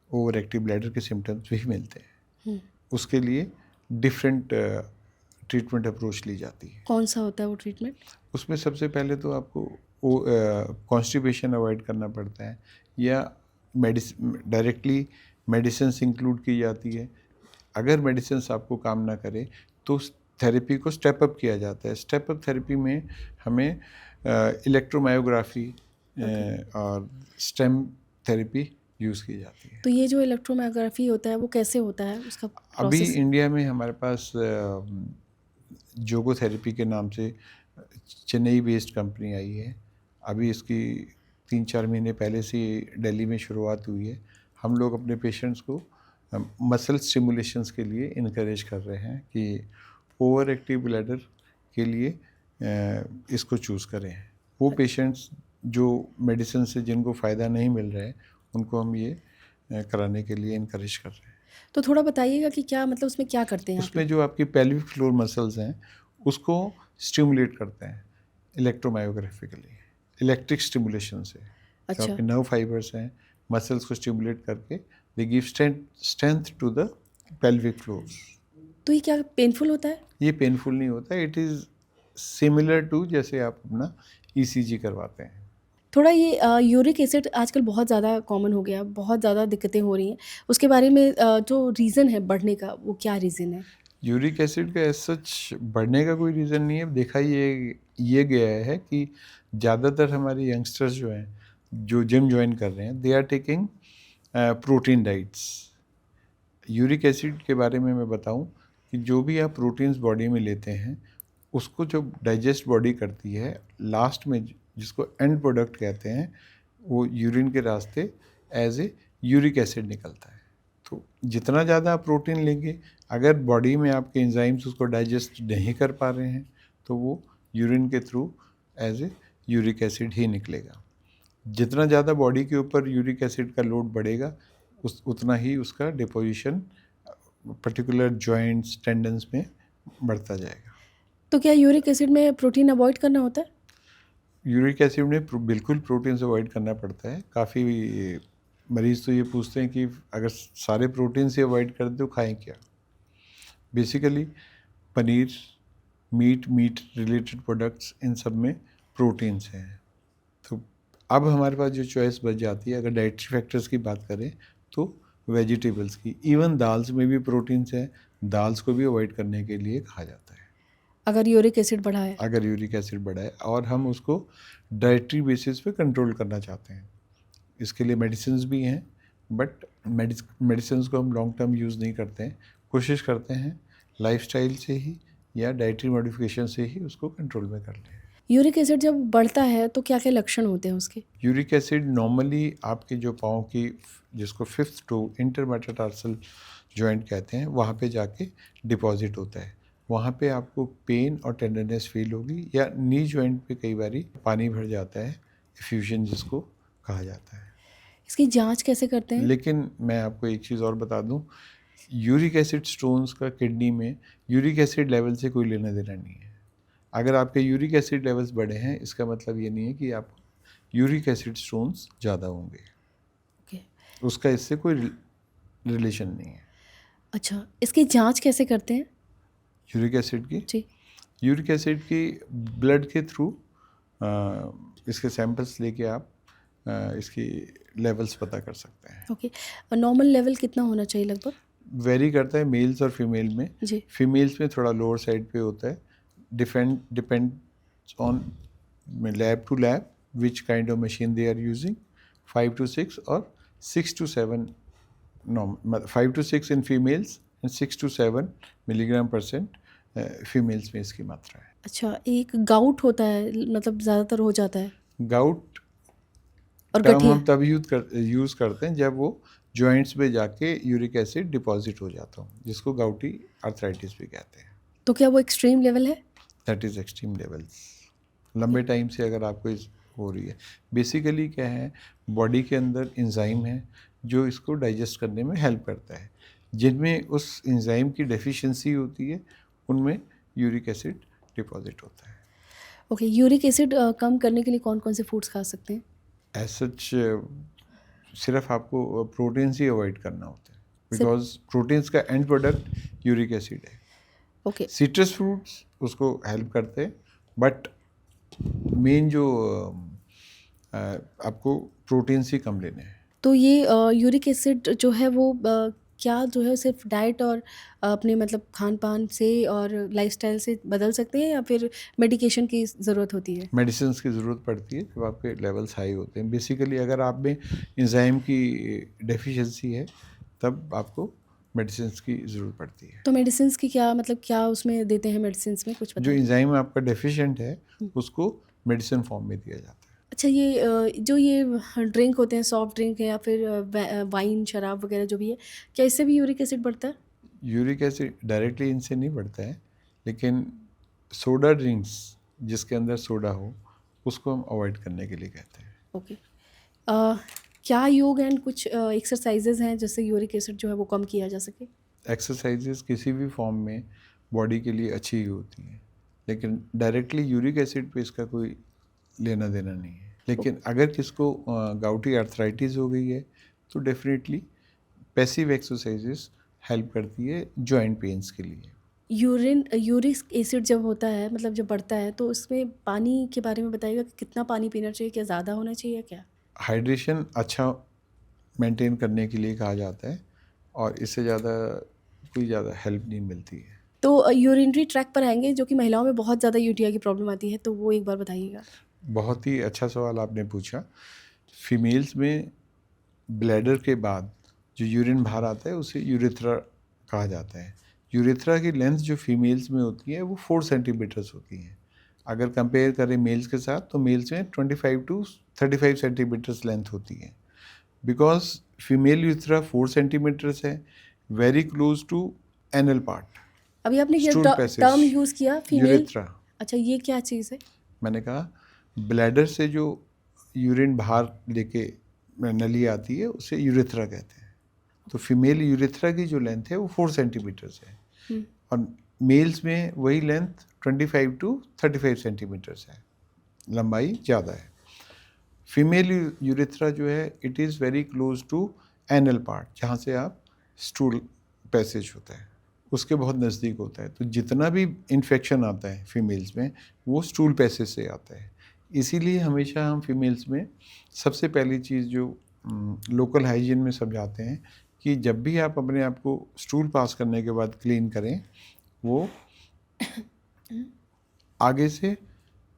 ओवर एक्टिव ब्लैडर के सिम्टम्स भी मिलते हैं। उसके लिए डिफरेंट ट्रीटमेंट अप्रोच ली जाती है। कौन सा होता है वो ट्रीटमेंट? उसमें सबसे पहले तो आपको कॉन्स्टिपेशन अवॉइड करना पड़ता है, या डायरेक्टली मेडिसिन इंक्लूड की जाती है। अगर मेडिसिन आपको काम ना करे तो थेरेपी को स्टेप अप किया जाता है। स्टेप अप थेरेपी में हमें इलेक्ट्रोमायोग्राफी और स्टेम थेरेपी यूज़ की जाती है। तो ये जो इलेक्ट्रोमायोग्राफी होता है वो कैसे होता है उसका अभी प्रोसेस? इंडिया में हमारे पास जोगो थेरेपी के नाम से चेन्नई बेस्ड कंपनी आई है। अभी इसकी 3-4 महीने पहले से दिल्ली में शुरुआत हुई है। हम लोग अपने पेशेंट्स को मसल स्टिमुलेशंस के लिए इनकरेज कर रहे हैं कि ओवर एक्टिव ब्लैडर के लिए इसको चूज़ करें। वो पेशेंट्स जो मेडिसिन से जिनको फ़ायदा नहीं मिल रहा है, उनको हम ये कराने के लिए इनकरेज कर रहे हैं। तो थोड़ा बताइएगा कि क्या मतलब उसमें क्या करते हैं आप उसमें लोग? जो आपकी पेल्विक फ्लोर मसल्स हैं उसको स्टिमुलेट करते हैं इलेक्ट्रोमायोग्राफिकली, इलेक्ट्रिक स्टिमुलेशन से। जो अच्छा, आपके नर्व फाइबर्स हैं, मसल्स को स्टिमुलेट करके they give strength to the pelvic floor. तो ये क्या पेनफुल होता है? ये पेनफुल नहीं होता, इट इज़ सिमिलर टू जैसे आप अपना ईसीजी करवाते हैं। थोड़ा ये यूरिक एसिड आजकल बहुत ज़्यादा कॉमन हो गया, बहुत ज़्यादा दिक्कतें हो रही हैं। उसके बारे में जो रीज़न है बढ़ने का, वो क्या रीज़न है? यूरिक एसिड का एज सच बढ़ने का कोई रीज़न नहीं है। देखा ये गया है कि ज़्यादातर हमारे यंगस्टर्स जो हैं, जो जिम ज्वाइन कर रहे हैं, they are taking protein diets. Uric acid के बारे में मैं बताऊं कि जो भी आप प्रोटीन्स बॉडी में लेते हैं, उसको जो डाइजेस्ट बॉडी करती है, लास्ट में जिसको एंड प्रोडक्ट कहते हैं, वो यूरिन के रास्ते एज ए यूरिक एसिड निकलता है। तो जितना ज़्यादा आप प्रोटीन लेंगे, अगर बॉडी में आपके एंजाइम्स उसको डाइजेस्ट नहीं कर पा रहे हैं, तो वो यूरिन के through as a uric acid ही निकलेगा। जितना ज़्यादा बॉडी के ऊपर यूरिक एसिड का लोड बढ़ेगा, उतना ही उसका डिपोजिशन पर्टिकुलर जॉइंट्स, टेंडन्स में बढ़ता जाएगा। तो क्या यूरिक एसिड में प्रोटीन अवॉइड करना होता है? यूरिक एसिड में बिल्कुल प्रोटीन से अवॉइड करना पड़ता है। काफ़ी मरीज़ तो ये पूछते हैं कि अगर सारे प्रोटीन से अवॉइड कर दो, खाएं क्या? Basically paneer, meat related products, इन सब में प्रोटीन्स हैं। तो अब हमारे पास जो चॉइस बच जाती है, अगर डाइटरी फैक्टर्स की बात करें तो वेजिटेबल्स की। इवन दाल्स में भी प्रोटीन्स हैं, दाल्स को भी अवॉइड करने के लिए कहा जाता है अगर यूरिक एसिड बढ़ा है? अगर यूरिक एसिड बढ़ा है और हम उसको डाइटरी बेसिस पे कंट्रोल करना चाहते हैं। इसके लिए मेडिसिन्स भी हैं, बट मेडिसिन्स को हम लॉन्ग टर्म यूज़ नहीं करते हैं। कोशिश करते हैं लाइफस्टाइल से ही या डाइटरी मॉडिफिकेशन से ही उसको कंट्रोल में कर लें। यूरिक एसिड जब बढ़ता है तो क्या-क्या लक्षण होते हैं उसके? यूरिक एसिड नॉर्मली आपके जो पाँव की, जिसको फिफ्थ टो इंटरमेटाटार्सल जॉइंट कहते हैं, वहाँ पे जाके डिपॉजिट होता है। वहाँ पे आपको पेन और टेंडरनेस फील होगी, या नी जॉइंट पे कई बारी पानी भर जाता है, एफ्यूजन जिसको कहा जाता है। इसकी जाँच कैसे करते हैं? लेकिन मैं आपको एक चीज़ और बता दूं, यूरिक एसिड स्टोन्स का किडनी में यूरिक एसिड लेवल से कोई लेना देना नहीं है। अगर आपके यूरिक एसिड लेवल्स बढ़े हैं, इसका मतलब ये नहीं है कि आप यूरिक एसिड स्टोन्स ज़्यादा होंगे। ओके। उसका इससे कोई रिलेशन नहीं है। अच्छा, इसकी जाँच कैसे करते हैं? यूरिक एसिड की जी। यूरिक एसिड की ब्लड के थ्रू इसके सैंपल्स लेके आप इसकी लेवल्स पता कर सकते हैं। ओके, और नॉर्मल लेवल कितना होना चाहिए लगभग? वेरी करता है मेल्स और फीमेल में। जी। फीमेल्स में थोड़ा लोअर साइड पे होता है, depends on lab to lab which kind of machine they are using. 5 to 6 और 6 to 7 5 to 6 in females and 6 to 7 milligram percent females में इसकी मात्रा है। अच्छा, एक गाउट होता है, मतलब ज़्यादातर हो जाता है, गाउट और टर्म गठिया। हम तब यूज़ करते हैं जब वो जॉइंट्स में जाके यूरिक एसिड डिपॉजिट हो जाता हो, जिसको गाउटी अर्थराइटिस भी कहते हैं। तो क्या वो एक्सट्रीम लेवल है? That is extreme levels. लंबे टाइम से अगर आपको हो रही है, बेसिकली क्या है, बॉडी के अंदर एंजाइम है जो इसको डाइजेस्ट करने में हेल्प करता है। जिनमें उस एंजाइम की डेफिशिएंसी होती है उनमें यूरिक एसिड डिपॉजिट होता है। ओके, यूरिक एसिड कम करने के लिए कौन कौन से फूड्स खा सकते हैं? एज सच सिर्फ आपको प्रोटीन्स ही अवॉइड करना होता है, सिर्फ? बिकॉज प्रोटीन्स का एंड प्रोडक्ट यूरिक एसिड है। ओके, सिट्रस फ्रूट्स उसको हेल्प करते हैं, बट मेन जो आपको प्रोटीन्स ही कम लेने हैं। तो ये यूरिक एसिड जो है वो क्या जो है सिर्फ डाइट और अपने मतलब खान पान से और लाइफस्टाइल से बदल सकते हैं, या फिर मेडिकेशन की ज़रूरत होती है? मेडिसिन की ज़रूरत पड़ती है जब आपके लेवल्स हाई होते हैं। बेसिकली अगर आप में एंजाइम की डेफिशिएंसी है तब आपको मेडिसिन की ज़रूरत पड़ती है। तो मेडिसिन की क्या मतलब, क्या उसमें देते हैं मेडिसिन में, कुछ जो बताइए। एंजाइम आपका डेफिशिएंट है उसको मेडिसिन फॉर्म में दिया जाता है। अच्छा, ये जो ये ड्रिंक होते हैं, सॉफ्ट ड्रिंक है या फिर वाइन शराब वगैरह जो भी है, क्या इससे भी यूरिक एसिड बढ़ता है? यूरिक एसिड डायरेक्टली इनसे नहीं बढ़ता है, लेकिन सोडा ड्रिंक्स जिसके अंदर सोडा हो उसको हम अवॉइड करने के लिए कहते हैं। ओके, क्या योग एंड कुछ एक्सरसाइजेज हैं जिससे यूरिक एसिड जो है वो कम किया जा सके? एक्सरसाइजेस किसी भी फॉर्म में बॉडी के लिए अच्छी ही होती हैं, लेकिन डायरेक्टली यूरिक एसिड पे इसका कोई लेना देना नहीं है। लेकिन अगर किसको गाउटी अर्थराइटिस हो गई है तो डेफिनेटली पैसिव एक्सरसाइजेस हेल्प करती है जॉइंट पेन्स के लिए। यूरिक एसिड जब होता है, मतलब जब बढ़ता है, तो उसमें पानी के बारे में बताइएगा कि कितना पानी पीना चाहिए, क्या ज़्यादा होना चाहिए या क्या? हाइड्रेशन अच्छा मेंटेन करने के लिए कहा जाता है, और इससे ज़्यादा कोई ज़्यादा हेल्प नहीं मिलती है। तो यूरिनरी ट्रैक पर आएंगे, जो कि महिलाओं में बहुत ज़्यादा यूटीआई की प्रॉब्लम आती है, तो वो एक बार बताइएगा। बहुत ही अच्छा सवाल आपने पूछा। फीमेल्स में ब्लैडर के बाद जो यूरिन बाहर आता है उसे यूरेथ्रा कहा जाता है। यूरेथ्रा की लेंथ जो फीमेल्स में होती है वो 4 सेंटीमीटर्स होती है। अगर कंपेयर करें मेल्स के साथ तो मेल्स में 25 to 35 सेंटीमीटर्स लेंथ होती है। बिकॉज फीमेल यूरेथ्रा 4 सेंटीमीटर्स है, very close to anal part. अभी आपने ये स्टूल पैसेज, टर्म यूज़ किया, फीमेल। यूरेथ्रा। अच्छा, ये क्या चीज़ है? मैंने कहा ब्लैडर से जो यूरिन बाहर लेके नली आती है उसे यूरेथ्रा कहते हैं। तो फीमेल यूरेथ्रा की जो लेंथ है वो 4 सेंटीमीटर्स है, और मेल्स में वही लेंथ 25 to 35 सेंटीमीटर्स है, लंबाई ज़्यादा है। फीमेल यूरेथ्रा जो है it is very close to anal part, जहाँ से आप स्टूल पैसेज होता है उसके बहुत नज़दीक होता है। तो जितना भी इन्फेक्शन आता है फीमेल्स में वो स्टूल पैसेज से आता है। इसीलिए हमेशा हम फीमेल्स में सबसे पहली चीज़ जो लोकल हाइजीन में समझाते हैं कि जब भी आप अपने आप को स्टूल पास करने के बाद क्लीन करें, वो आगे से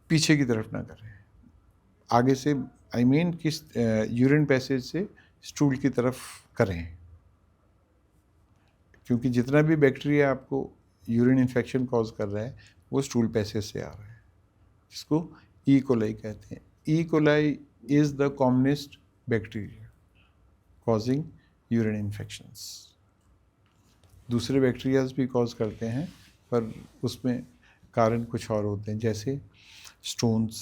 पीछे की तरफ ना करें। आगे से आई मीन किस यूरिन पैसेज से स्टूल की तरफ करें, क्योंकि जितना भी बैक्टीरिया आपको यूरिन इन्फेक्शन कॉज कर रहा है वो स्टूल पैसेज से आ रहा है, जिसको ई कोलाई कहते हैं। E coli is the commonest bacteria causing urine infections. दूसरे बैक्टीरियाज भी कॉज करते हैं पर उसमें कारण कुछ और होते हैं, जैसे स्टोन्स।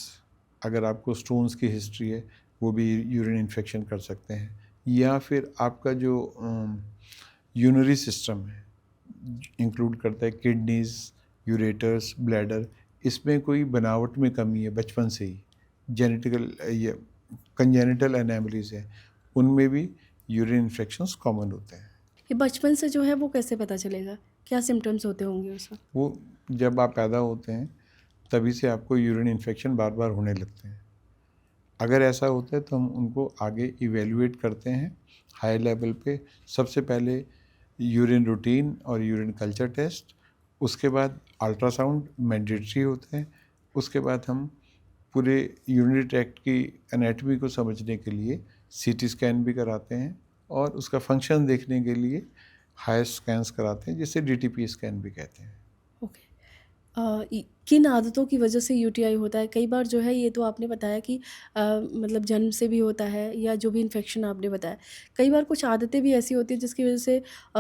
अगर आपको स्टोन्स की हिस्ट्री है वो भी यूरिन इन्फेक्शन कर सकते हैं, या फिर आपका जो यूनरी सिस्टम है इंक्लूड करता है किडनीज, यूरेटर्स, ब्लैडर, इसमें कोई बनावट में कमी है बचपन से ही, जेनेटिकल या कंजेनिटल एनामलीज है, उनमें भी यूरिन इन्फेक्शंस कॉमन होते हैं। ये बचपन से जो है वो कैसे पता चलेगा, क्या सिम्टम्स होते होंगे उसमें? वो जब आप पैदा होते हैं तभी से आपको यूरिन इन्फेक्शन बार बार होने लगते हैं। अगर ऐसा होता है तो हम उनको आगे इवेल्युएट करते हैं हाई लेवल पे। सबसे पहले यूरिन रूटीन और यूरिन कल्चर टेस्ट, उसके बाद अल्ट्रासाउंड मैंडेटरी होते हैं। उसके बाद हम पूरे यूरिनरी ट्रैक्ट की एनाटॉमी को समझने के लिए सीटी स्कैन भी कराते हैं और उसका फंक्शन देखने के लिए हायर स्कैन्स कराते हैं, जिसे डीटीपी स्कैन भी कहते हैं। ओके। किन आदतों की वजह से यूटीआई होता है? कई बार जो है ये तो आपने बताया कि मतलब जन्म से भी होता है या जो भी इन्फेक्शन आपने बताया। कई बार कुछ आदतें भी ऐसी होती हैं जिसकी वजह से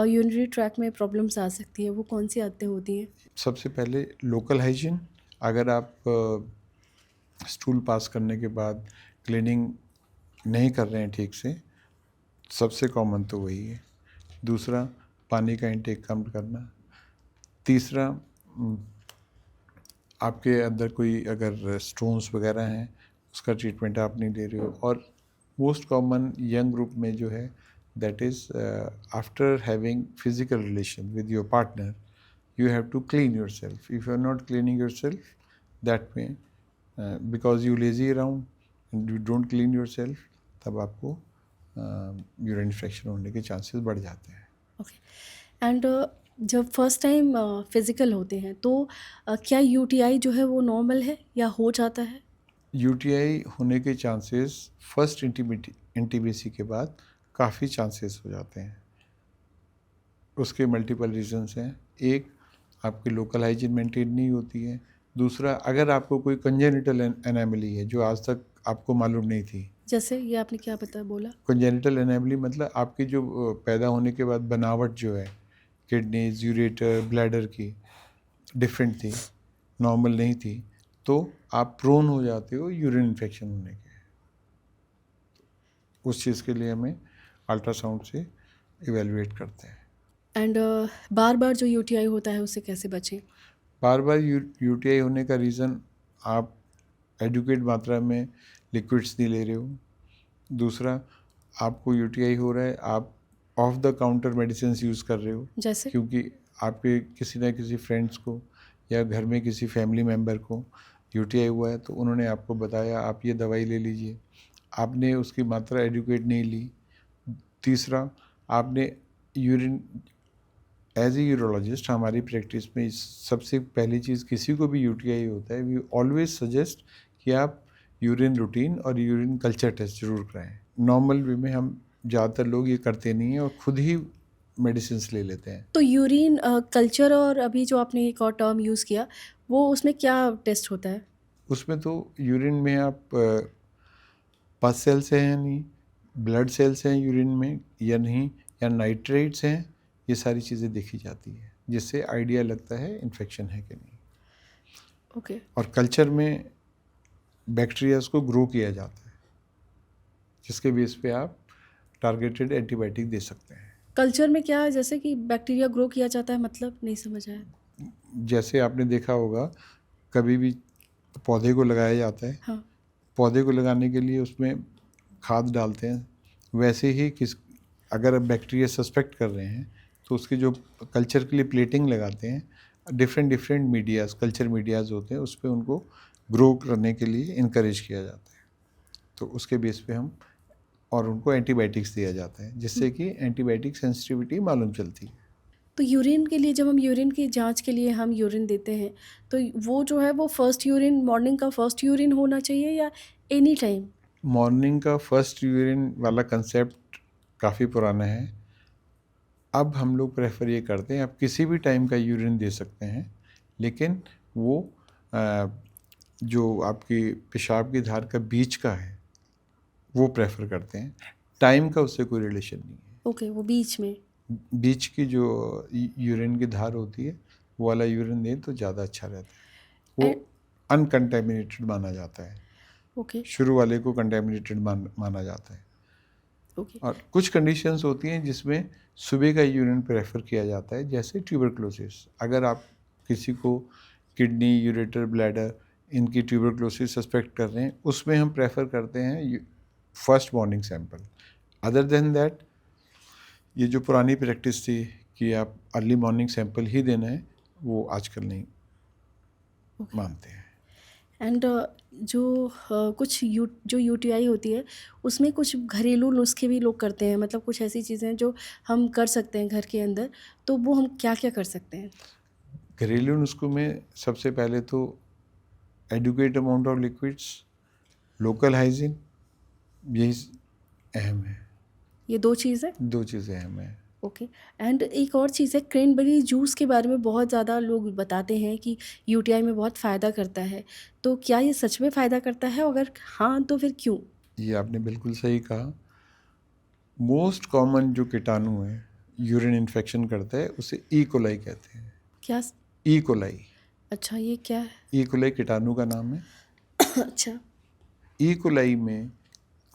यूरिनरी ट्रैक में प्रॉब्लम्स आ सकती है। वो कौन-सी आदतें होती हैं? सबसे पहले लोकल हाइजीन। अगर आप स्टूल पास करने के बाद क्लीनिंग नहीं कर रहे हैं ठीक से, सबसे कॉमन तो वही है। दूसरा, पानी का इंटेक कम करना। तीसरा, आपके अंदर कोई अगर स्टोन्स वगैरह हैं, उसका ट्रीटमेंट आप नहीं ले रहे हो। और मोस्ट कॉमन यंग ग्रुप में जो है, that is after having physical relation with your partner, you have to clean yourself. If you are not cleaning yourself, that may because you lazy around and you don't clean yourself, तब आपको यूरिन इन्फेक्शन होने के चांसेस बढ़ जाते हैं। ओके। एंड जब फर्स्ट टाइम फिज़िकल होते हैं तो क्या यूटीआई जो है वो नॉर्मल है या हो जाता है? यूटीआई होने के चांसेस फर्स्ट इंटीमेसी के बाद काफ़ी चांसेस हो जाते हैं। उसके मल्टीपल रीजंस हैं। एक, आपकी लोकल हाइजीन मेंटेन नहीं होती है। दूसरा, अगर आपको कोई कंजेनिटल एनोमली है जो आज तक आपको मालूम नहीं थी। जैसे ये आपने क्या बोला? कंजेनिटल एनोमली मतलब आपकी जो पैदा होने के बाद बनावट जो है किडनीज, यूरेटर, ब्लैडर की डिफरेंट थी, नॉर्मल नहीं थी, तो आप प्रोन हो जाते हो यूरिन इन्फेक्शन होने के। उस चीज़ के लिए हमें अल्ट्रासाउंड से इवेलुएट करते हैं। एंड बार-बार जो यूटीआई होता है उससे कैसे बचें? बार बार यूटीआई होने का रीज़न, आप एडुकेट मात्रा में लिक्विड्स नहीं ले रहे हो। दूसरा, आपको यूटीआई हो रहा है, आप of the counter medicine use कर रहे हो, जैसे? क्योंकि आपके किसी ना किसी फ्रेंड्स को या घर में किसी फैमिली मेम्बर को यूटीआई हुआ है, तो उन्होंने आपको बताया आप ये दवाई ले लीजिए, आपने उसकी मात्रा एडुकेट नहीं ली। तीसरा, आपने यूरिन एज ए यूरोलॉजिस्ट हमारी प्रैक्टिस में सबसे पहली चीज़, किसी को भी यूटीआई होता है, वी ऑलवेज सजेस्ट कि आप यूरिन रूटीन और यूरिन कल्चर टेस्ट जरूर कराएं। नॉर्मल वे में हम ज़्यादातर लोग ये करते नहीं हैं और खुद ही मेडिसिन ले लेते हैं। तो यूरिन कल्चर और अभी जो आपने एक और टर्म यूज़ किया, वो उसमें क्या टेस्ट होता है? उसमें तो यूरिन में आप पस सेल्स हैं या नहीं, ब्लड सेल्स हैं यूरिन में या नहीं, या नाइट्रेट्स हैं, ये सारी चीज़ें देखी जाती है, जिससे आइडिया लगता है इन्फेक्शन है कि नहीं। ओके। और कल्चर में बैक्टीरियाज को ग्रो किया जाता है, जिसके बेस पे आप टारगेटेड एंटीबायोटिक दे सकते हैं। कल्चर में क्या है, जैसे कि बैक्टीरिया ग्रो किया जाता है, मतलब नहीं समझ आया? जैसे आपने देखा होगा, कभी भी पौधे को लगाया जाता है, हाँ। पौधे को लगाने के लिए उसमें खाद डालते हैं, वैसे ही अगर आप बैक्टीरिया सस्पेक्ट कर रहे हैं तो उसके जो कल्चर के लिए प्लेटिंग लगाते हैं, different different medias, culture medias होते हैं, उस पर उनको ग्रो करने के लिए इनकरेज किया जाता है। तो उसके बेस पे हम और उनको एंटीबायोटिक्स दिया जाता है, जिससे कि एंटीबायोटिक सेंसिटिविटी मालूम चलती है। तो यूरिन के लिए जब हम यूरिन की जांच के लिए हम यूरिन देते हैं, तो वो जो है वो फर्स्ट यूरिन, मॉर्निंग का फर्स्ट यूरिन होना चाहिए या एनी टाइम? मॉर्निंग का फर्स्ट यूरिन वाला कंसेप्ट काफ़ी पुराना है। अब हम लोग प्रेफर ये करते हैं, आप किसी भी टाइम का यूरिन दे सकते हैं, लेकिन वो जो आपकी पेशाब की धार का बीच का है वो प्रेफर करते हैं। टाइम का उससे कोई रिलेशन नहीं है। ओके, वो बीच में। बीच की जो यूरिन की धार होती है, वो वाला यूरिन दें तो ज़्यादा अच्छा रहता है। वो एंड अनकंटेमिनेटेड माना जाता है। ओके। शुरू वाले को कंटेमिनेटेड माना जाता है। ओके। और कुछ कंडीशंस होती हैं जिसमें सुबह का यूरिन प्रेफर किया जाता है, जैसे ट्यूबरक्लोसिस। अगर आप किसी को किडनी, यूरेटर, ब्लैडर इनकी ट्यूबरक्लोसिस सस्पेक्ट कर रहे हैं, उसमें हम प्रेफर करते हैं first morning sample. Other than that, ये जो पुरानी प्रैक्टिस थी कि आप अर्ली मॉर्निंग सैंपल ही देना है, वो आजकल नहीं ओके। मानते हैं। एंड कुछ जो यूटीआई होती है उसमें कुछ घरेलू नुस्खे भी लोग करते हैं, मतलब कुछ ऐसी चीज़ें हैं जो हम कर सकते हैं घर के अंदर, तो वो हम क्या क्या कर सकते हैं? घरेलू नुस्खों में सबसे पहले तो adequate amount of liquids, local hygiene, यही अहम है। ये 2 चीज़ है? 2 चीज़ें अहम है। ओके। एंड एक और चीज़ है, क्रैनबेरी जूस के बारे में बहुत ज़्यादा लोग बताते हैं कि यूटीआई में बहुत फ़ायदा करता है, तो क्या ये सच में फ़ायदा करता है? अगर हाँ, तो फिर क्यों? ये आपने बिल्कुल सही कहा। मोस्ट कॉमन जो कीटाणु है यूरिन इन्फेक्शन करता है उसे ई कोलाई कहते हैं। क्या? ई कोलाई, अच्छा, ये क्या है? ई कोलाई कीटाणु का नाम है। अच्छा। ई कोलाई में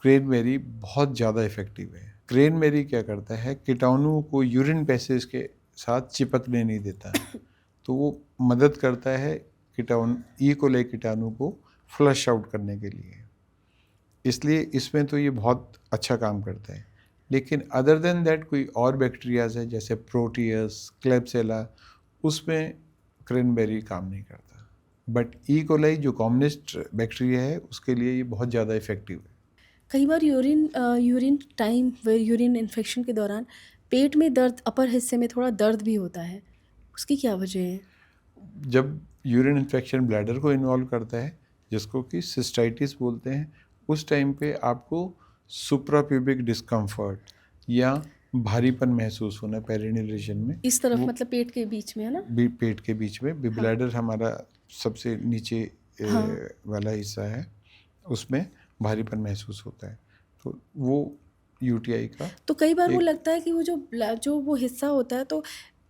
क्रेनबेरी बहुत ज़्यादा इफेक्टिव है। क्रेनबेरी क्या करता है, कीटाणुओं को यूरिन पैसेज के साथ चिपकने नहीं देता है, तो वो मदद करता है कीटाणु, ई कोलाई कीटाणु को फ्लश आउट करने के लिए। इसलिए इसमें तो ये बहुत अच्छा काम करता है। लेकिन अदर देन दैट कोई और बैक्टीरियाज है जैसे प्रोटियस, क्लेब्सिला, उसमें क्रेनबेरी काम नहीं करता। बट ई कोलाई जो कॉमनेस्ट बैक्टीरिया है उसके लिए ये बहुत ज़्यादा इफेक्टिव है। कई बार यूरिन इन्फेक्शन के दौरान पेट में दर्द, अपर हिस्से में थोड़ा दर्द भी होता है, उसकी क्या वजह है? जब यूरिन इन्फेक्शन ब्लैडर को इन्वॉल्व करता है, जिसको कि सिस्टाइटिस बोलते हैं, उस टाइम पे आपको सुप्राप्यूबिक डिस्कम्फर्ट या भारीपन महसूस होना पेरिनियल रीजन में, इस तरफ, वो मतलब पेट के बीच में, है ना? पेट के बीच में, हाँ। ब्लैडर हमारा सबसे नीचे हाँ। वाला हिस्सा है, उसमें भारीपन महसूस होता है। तो वो यूटीआई का तो कई बार वो एक लगता है कि जो वो हिस्सा होता है, तो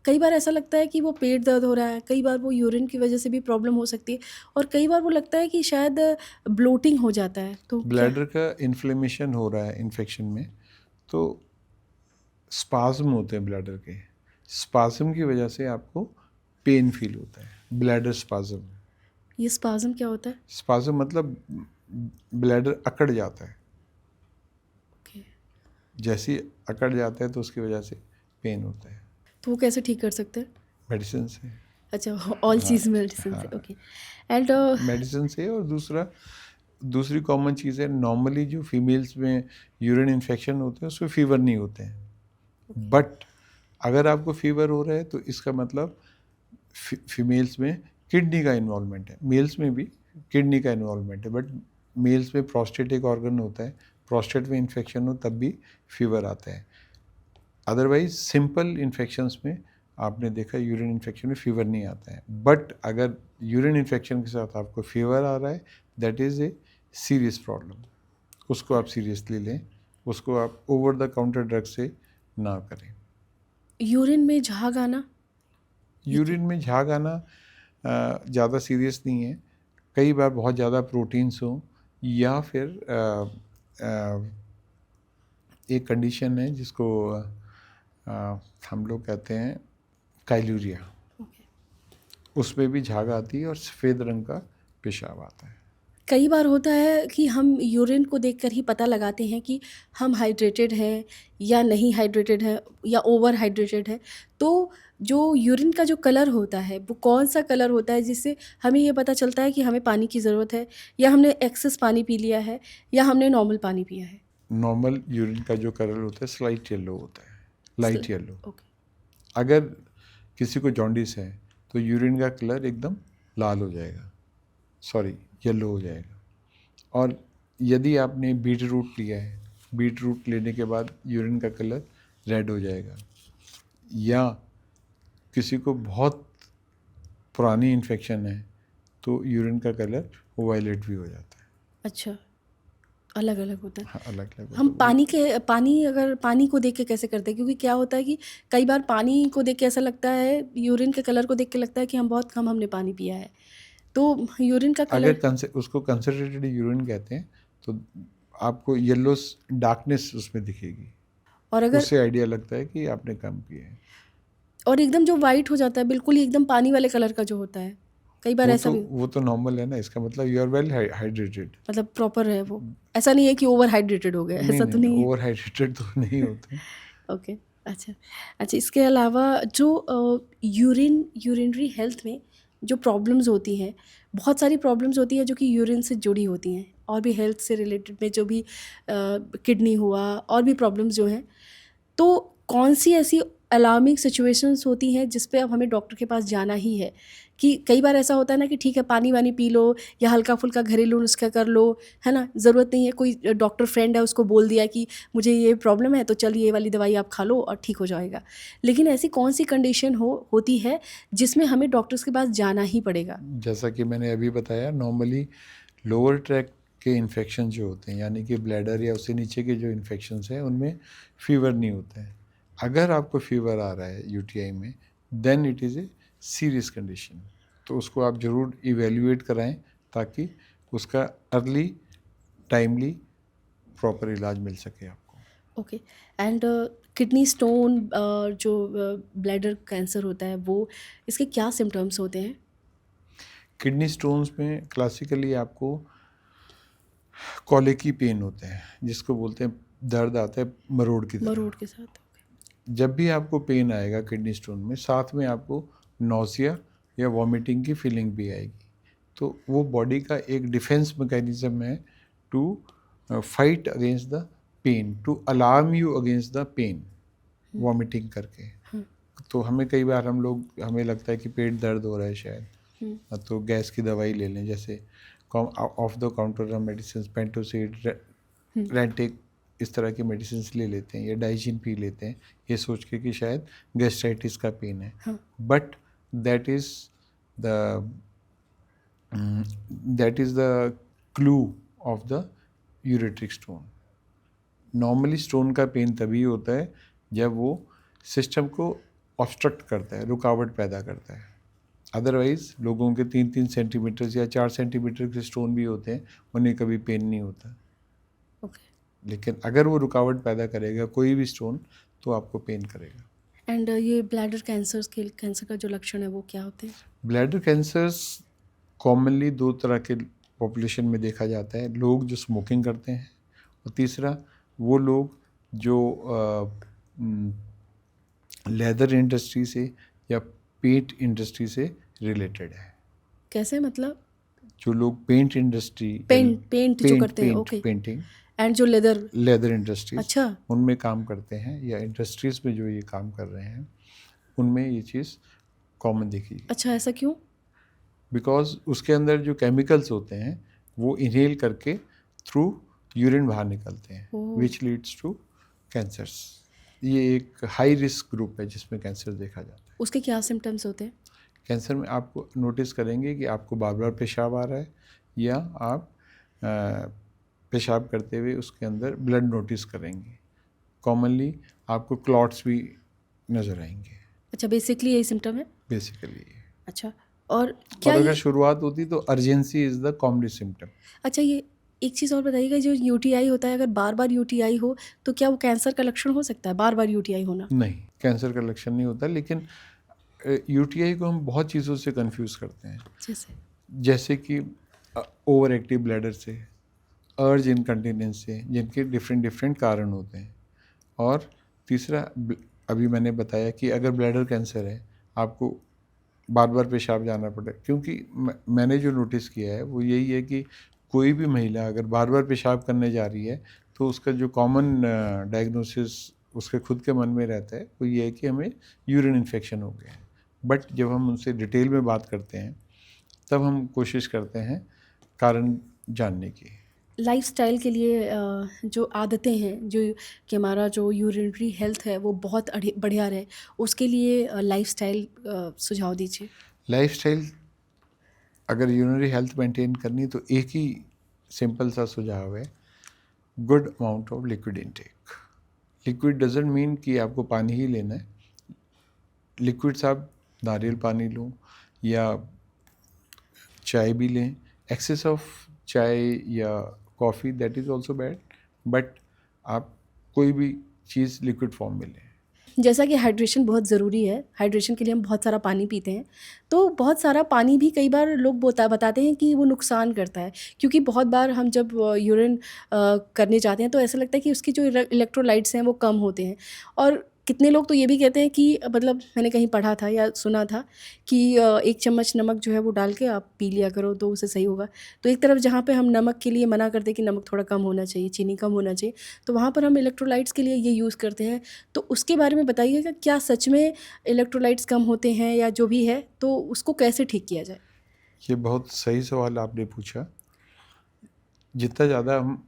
कई बार ऐसा लगता है कि वो पेट दर्द हो रहा है, कई बार वो यूरिन की वजह से भी प्रॉब्लम हो सकती है, और कई बार वो लगता है कि शायद ब्लोटिंग हो जाता है, तो क्या? ब्लैडर का इन्फ्लेमेशन हो रहा है इन्फेक्शन में, तो स्पाज्म होते हैं ब्लैडर के। स्पाज्म की वजह से आपको पेन फील होता है, ब्लैडर स्पाज्म। ये स्पाज्म क्या होता है? स्पाज्म मतलब ब्लैडर अकड़ जाता है। ओके। जैसे ही अकड़ जाता है तो उसकी वजह से पेन होता है। तो वो कैसे ठीक कर सकते हैं? मेडिसिन से। अच्छा, ऑल हाँ, चीज़ मेडिसिन से। हाँ, ओके। एंड मेडिसिन से। और दूसरी कॉमन चीज़ है, नॉर्मली जो फीमेल्स में यूरिन इन्फेक्शन होते हैं उसमें फीवर नहीं होते हैं। बट अगर आपको फीवर हो रहा है तो इसका मतलब फीमेल्स में किडनी का इन्वॉल्वमेंट है, मेल्स में भी किडनी का इन्वॉल्वमेंट है। बट मेल्स में प्रोस्टेटिक ऑर्गन होता है, प्रोस्टेट में इन्फेक्शन हो तब भी फीवर आता है। अदरवाइज सिंपल इन्फेक्शंस में आपने देखा यूरिन इन्फेक्शन में फीवर नहीं आता है। बट अगर यूरिन इन्फेक्शन के साथ आपको फीवर आ रहा है, that is a serious problem. उसको आप सीरियसली लें, उसको आप ओवर द काउंटर ड्रग से ना करें। यूरिन में झाग आना? यूरिन में झाग आना ज़्यादा सीरियस नहीं है। कई बार बहुत ज़्यादा प्रोटीन्स हो, या फिर एक कंडीशन है जिसको हम लोग कहते हैं काइलूरिया, ओके। उसमें भी झाग आती है और सफ़ेद रंग का पेशाब आता है। कई बार होता है कि हम यूरिन को देखकर ही पता लगाते हैं कि हम हाइड्रेटेड हैं या नहीं हाइड्रेटेड हैं, या ओवर हाइड्रेटेड है। तो जो यूरिन का जो कलर होता है वो कौन सा कलर होता है जिससे हमें ये पता चलता है कि हमें पानी की ज़रूरत है, या हमने एक्सेस पानी पी लिया है, या हमने नॉर्मल पानी पिया है? नॉर्मल यूरिन का जो कलर होता है स्लाइट येलो होता है, लाइट येलो। ओके। अगर किसी को जॉन्डिस है तो यूरिन का कलर एकदम लाल हो जाएगा, सॉरी येलो हो जाएगा। और यदि आपने बीट रूट लिया है, बीट रूट लेने के बाद यूरिन का कलर रेड हो जाएगा। या किसी को बहुत पुरानी इन्फेक्शन है तो यूरिन का कलर वायलेट भी हो जाता है। अच्छा, अलग अलग होता है। हाँ, अलग अलग हम होता है। अगर पानी को देख के कैसे करते हैं, क्योंकि क्या होता है कि कई बार पानी को देख के ऐसा लगता है, यूरिन के कलर को देख के लगता है कि हम बहुत कम हमने पानी पिया है, तो यूरिन का कलर। अगर उसको कंसनट्रेटेड यूरिन कहते हैं तो आपको येलो डार्कनेस उसमें दिखेगी, और अगर उससे आइडिया लगता है कि आपने कम पिए है। और एकदम जो वाइट हो जाता है, बिल्कुल ही एकदम पानी वाले कलर का जो होता है, कई बार ऐसा भी, वो तो नॉर्मल है ना, इसका मतलब यू आर वेल हाइड्रेटेड। मतलब प्रॉपर है वो। ऐसा नहीं है कि ओवर हाइड्रेटेड हो गया, नहीं ऐसा नहीं तो नहीं, नहीं है। ओवर हाइड्रेटेड तो नहीं होते। ओके। अच्छा। अच्छा, इसके अलावा जो यूरिनरी हेल्थ में जो प्रॉब्लम्स होती हैं, बहुत सारी प्रॉब्लम्स होती हैं जो कि यूरिन से जुड़ी होती हैं, और भी हेल्थ से रिलेटेड में जो भी किडनी हुआ और भी प्रॉब्लम्स जो हैं, तो कौन सी ऐसी अलार्मिंग सिचुएशंस होती हैं जिस पे अब हमें डॉक्टर के पास जाना ही है? कि कई बार ऐसा होता है ना कि ठीक है, पानी वानी पी लो या हल्का फुल्का घरेलू नुस्खा कर लो, है ना, ज़रूरत नहीं है, कोई डॉक्टर फ्रेंड है उसको बोल दिया कि मुझे ये प्रॉब्लम है तो चल ये वाली दवाई आप खा लो और ठीक हो जाएगा। लेकिन ऐसी कौन सी कंडीशन होती है जिसमें हमें डॉक्टर्स के पास जाना ही पड़ेगा? जैसा कि मैंने अभी बताया, नॉर्मली लोअर ट्रैक के इन्फेक्शन जो होते हैं, यानी कि ब्लैडर या उससे नीचे के जो इन्फेक्शंस हैं, उनमें फीवर नहीं होता है। अगर आपको फीवर आ रहा है यूटीआई में, then it is a serious condition, तो उसको आप ज़रूर इवेल्युएट कराएं ताकि उसका अर्ली टाइमली प्रॉपर इलाज मिल सके आपको। ओके। एंड किडनी स्टोन, जो ब्लैडर कैंसर होता है, वो इसके क्या सिम्टम्स होते हैं? किडनी स्टोन्स में क्लासिकली आपको कॉलिकी पेन होते हैं, जिसको बोलते हैं दर्द आता है मरोड़ की तरह। मरोड़ के साथ? जब भी आपको पेन आएगा किडनी स्टोन में, साथ में आपको नौसिया या वॉमिटिंग की फीलिंग भी आएगी। तो वो बॉडी का एक डिफेंस मैकेनिज्म है to fight against the pain, to alarm you against the pain, vomiting करके। तो हमें लगता है कि पेट दर्द हो रहा है शायद, तो गैस की दवाई ले लें, जैसे off the counter medicine, Pantocid, Rantac, इस तरह की मेडिसिन ले लेते हैं, या डाइजिन पी लेते हैं, ये सोच के कि शायद गैस्ट्राइटिस का पेन है। But that is the clue of the ureteric stone. Normally stone का पेन तभी होता है जब वो सिस्टम को ऑब्स्ट्रक्ट करता है, रुकावट पैदा करता है। अदरवाइज़ लोगों के 3-3 सेंटीमीटर या 4 सेंटीमीटर के स्टोन भी होते हैं, उन्हें कभी पेन नहीं होता। लेकिन अगर वो रुकावट पैदा करेगा कोई भी स्टोन, तो आपको पेन करेगा। एंड ये ब्लैडर कैंसर का जो लक्षण है वो क्या होते हैं? ब्लैडर कैंसर्स कॉमनली 2 तरह के पॉपुलेशन में देखा जाता है, लोग जो स्मोकिंग करते हैं, और तीसरा वो लोग जो लेदर इंडस्ट्री से या पेंट इंडस्ट्री से रिलेटेड है। कैसे, मतलब? जो लोग पेंट इंडस्ट्री, पेंट जो करते हैं, ओके। पेंटिंग एंड जो लेदर इंडस्ट्रीज, अच्छा, उनमें काम करते हैं, या इंडस्ट्रीज में जो ये काम कर रहे हैं, उनमें ये चीज़ कॉमन देखी। अच्छा, ऐसा क्यों? बिकॉज उसके अंदर जो केमिकल्स होते हैं वो इनहेल करके थ्रू यूरिन बाहर निकलते हैं, विच लीड्स टू कैंसर्स। ये एक हाई रिस्क ग्रुप है जिसमें कैंसर देखा जाता है। उसके क्या सिम्टम्स होते हैं? कैंसर में आपको नोटिस करेंगे कि आपको बार बार पेशाब आ रहा है, या आप पेशाब करते हुए उसके अंदर ब्लड नोटिस करेंगे। कॉमनली आपको क्लॉट्स भी नज़र आएंगे। अच्छा, बेसिकली यही सिम्टम है? बेसिकली। अच्छा, और क्या अगर शुरुआत होती तो urgency is the commonest symptom. अच्छा, ये एक चीज़ और बताइएगा, जो यूटीआई होता है, अगर बार बार यूटीआई हो तो क्या वो कैंसर का लक्षण हो सकता है, बार बार यूटीआई होना? नहीं, कैंसर का लक्षण नहीं होता, लेकिन यूटीआई को हम बहुत चीज़ों से कंफ्यूज करते हैं। जैसे कि ओवर एक्टिव ब्लैडर से, अर्ज इनकंटिनेंस से, जिनके डिफरेंट कारण होते हैं। और तीसरा, अभी मैंने बताया कि अगर ब्लैडर कैंसर है, आपको बार बार पेशाब जाना पड़े, क्योंकि मैंने जो नोटिस किया है वो यही है कि कोई भी महिला अगर बार बार पेशाब करने जा रही है, तो उसका जो कॉमन डायग्नोसिस उसके खुद के मन में रहता है वो ये है कि हमें यूरिन इन्फेक्शन हो गया है। बट जब हम उनसे डिटेल में बात करते हैं, तब हम कोशिश करते हैं कारण जानने की। लाइफस्टाइल के लिए जो आदतें हैं, जो कि हमारा जो यूरिनरी हेल्थ है वो बहुत बढ़िया रहे, उसके लिए लाइफस्टाइल सुझाव दीजिए। लाइफस्टाइल अगर यूरिनरी हेल्थ मेंटेन करनी, तो एक ही सिंपल सा सुझाव है, good amount of liquid intake. Liquid doesn't mean कि आपको पानी ही लेना है। लिक्विड्स आप नारियल पानी लो या चाय भी लें। एक्सेस ऑफ चाय या coffee, that is also bad, but आप कोई भी चीज़ लिक्विड फॉर्म में लें। जैसा कि हाइड्रेशन बहुत ज़रूरी है, हाइड्रेशन के लिए हम बहुत सारा पानी पीते हैं, तो बहुत सारा पानी भी कई बार लोग बताते हैं कि वो नुकसान करता है, क्योंकि बहुत बार हम जब यूरिन करने जाते हैं तो ऐसा लगता है कि उसकी जो इलेक्ट्रोलाइट्स हैं वो कम होते हैं, और कितने लोग तो ये भी कहते हैं कि मतलब मैंने कहीं पढ़ा था या सुना था कि 1 चम्मच नमक जो है वो डाल के आप पी लिया करो तो उससे सही होगा। तो एक तरफ जहाँ पे हम नमक के लिए मना करते हैं कि नमक थोड़ा कम होना चाहिए, चीनी कम होना चाहिए, तो वहाँ पर हम इलेक्ट्रोलाइट्स के लिए ये यूज़ करते हैं। तो उसके बारे में बताइएगा, क्या सच में इलेक्ट्रोलाइट्स कम होते हैं या जो भी है, तो उसको कैसे ठीक किया जाए? ये बहुत सही सवाल आपने पूछा। जितना ज़्यादा हम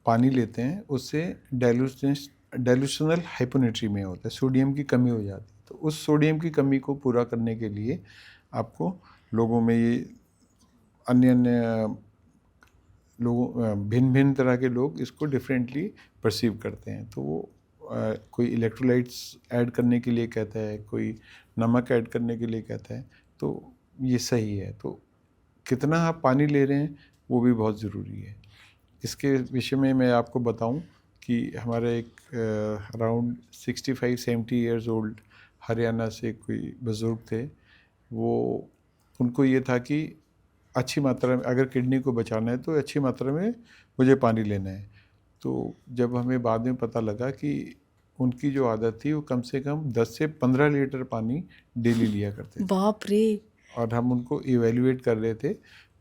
पानी लेते हैं उससे डाइल्यूशनल हाइपोनेट्रीमिया होता है, सोडियम की कमी हो जाती है। तो उस सोडियम की कमी को पूरा करने के लिए आपको लोगों में ये अन्य अन्य लोगों भिन्न भिन्न तरह के लोग इसको डिफरेंटली परसीव करते हैं। तो वो कोई इलेक्ट्रोलाइट्स ऐड करने के लिए कहता है, कोई नमक ऐड करने के लिए कहता है। तो ये सही है। तो कितना आप पानी ले रहे हैं वो भी बहुत ज़रूरी है। इसके विषय में मैं आपको बताऊं कि हमारा एक अराउंड 65-70 ईयर्स ओल्ड हरियाणा से कोई बुज़ुर्ग थे। वो उनको ये था कि अच्छी मात्रा में अगर किडनी को बचाना है तो अच्छी मात्रा में मुझे पानी लेना है। तो जब हमें बाद में पता लगा कि उनकी जो आदत थी वो कम से कम 10 से 15 लीटर पानी डेली लिया करते थे। बाप रे! और हम उनको इवेल्युएट कर रहे थे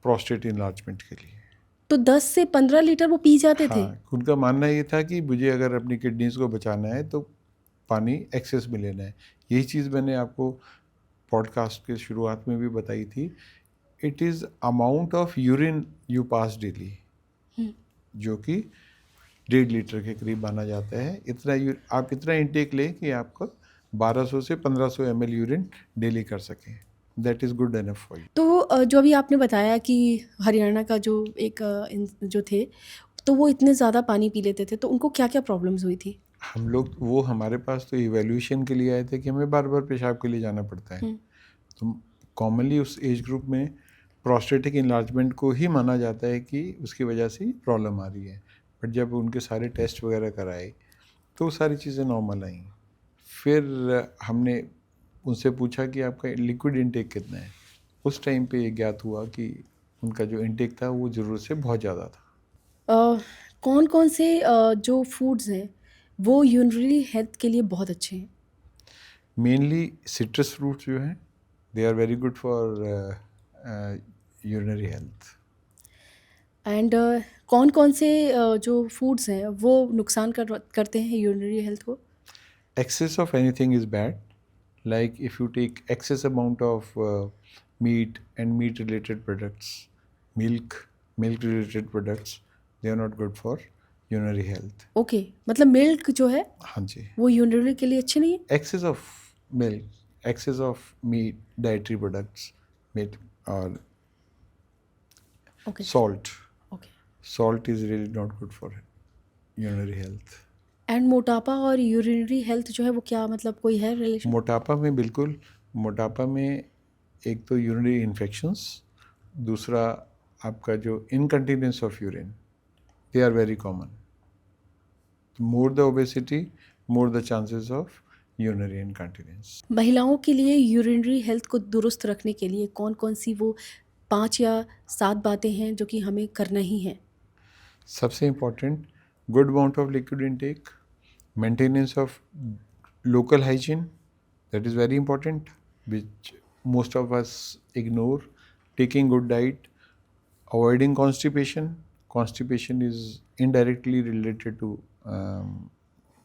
प्रोस्टेट इनलार्जमेंट के लिए। तो 10 से 15 लीटर वो पी जाते थे? हाँ, उनका मानना ये था कि मुझे अगर अपनी किडनीज को बचाना है तो पानी एक्सेस में लेना है। यही चीज़ मैंने आपको पॉडकास्ट के शुरुआत में भी बताई थी। It is amount of urine you pass daily, जो कि 1.5 लीटर के करीब माना जाता है। आप इतना इंटेक लें कि आपका 1200 से 1500 ml यूरिन डेली कर सकें। That is good enough for you. तो जो अभी आपने बताया कि हरियाणा का जो एक जो थे, तो वो इतने ज़्यादा पानी पी लेते थे, तो उनको क्या-क्या प्रॉब्लम्स हुई थी? हम लोग वो हमारे पास तो इवैल्यूएशन के लिए आए थे कि हमें बार बार पेशाब के लिए जाना पड़ता है। तो कॉमनली उस एज ग्रुप में प्रोस्टेटिक इनलार्जमेंट को ही माना जाता है कि उसकी वजह से प्रॉब्लम आ रही है। बट जब उनके सारे टेस्ट वगैरह कराए तो सारी चीज़ें नॉर्मल आई। फिर हमने उनसे पूछा कि आपका लिक्विड इनटेक कितना है। उस टाइम पे ये ज्ञात हुआ कि उनका जो इनटेक था वो ज़रूरत से बहुत ज़्यादा था। कौन-कौन से जो फूड्स हैं, वो यूरिनरी हेल्थ के लिए बहुत अच्छे हैं? मेनली सिट्रस फ्रूट्स जो हैं they are very good for urinary health. And कौन-कौन से जो फूड्स हैं, वो नुकसान करते हैं यूरिनरी हेल्थ को? Excess of anything is bad. Like if you take excess amount of meat and meat related products, milk related products, they are not good for urinary health. Okay, मतलब मिल्क जो है, हाँ जी। वो यूरिनरी के लिए अच्छी नहीं है? Excess of milk, excess of meat, dietary products, meat or okay, salt. Okay. Salt is really not good for urinary health. And मोटापा और यूरिनरी हेल्थ जो है वो क्या मतलब कोई है रिलेशन? मोटापा में बिल्कुल, मोटापा में एक तो यूरिनरी इन्फेक्शंस, दूसरा आपका जो incontinence of urine, they are very common. More the obesity, more the chances of urinary incontinence. महिलाओं के लिए यूरिनरी हेल्थ को दुरुस्त रखने के लिए कौन-कौन सी वो 5 या 7 बातें हैं जो कि हमें करना ही है? सबसे important, good amount of liquid intake, maintenance of local hygiene, that is very important, which most of us ignore, taking good diet, avoiding constipation. Constipation is indirectly related to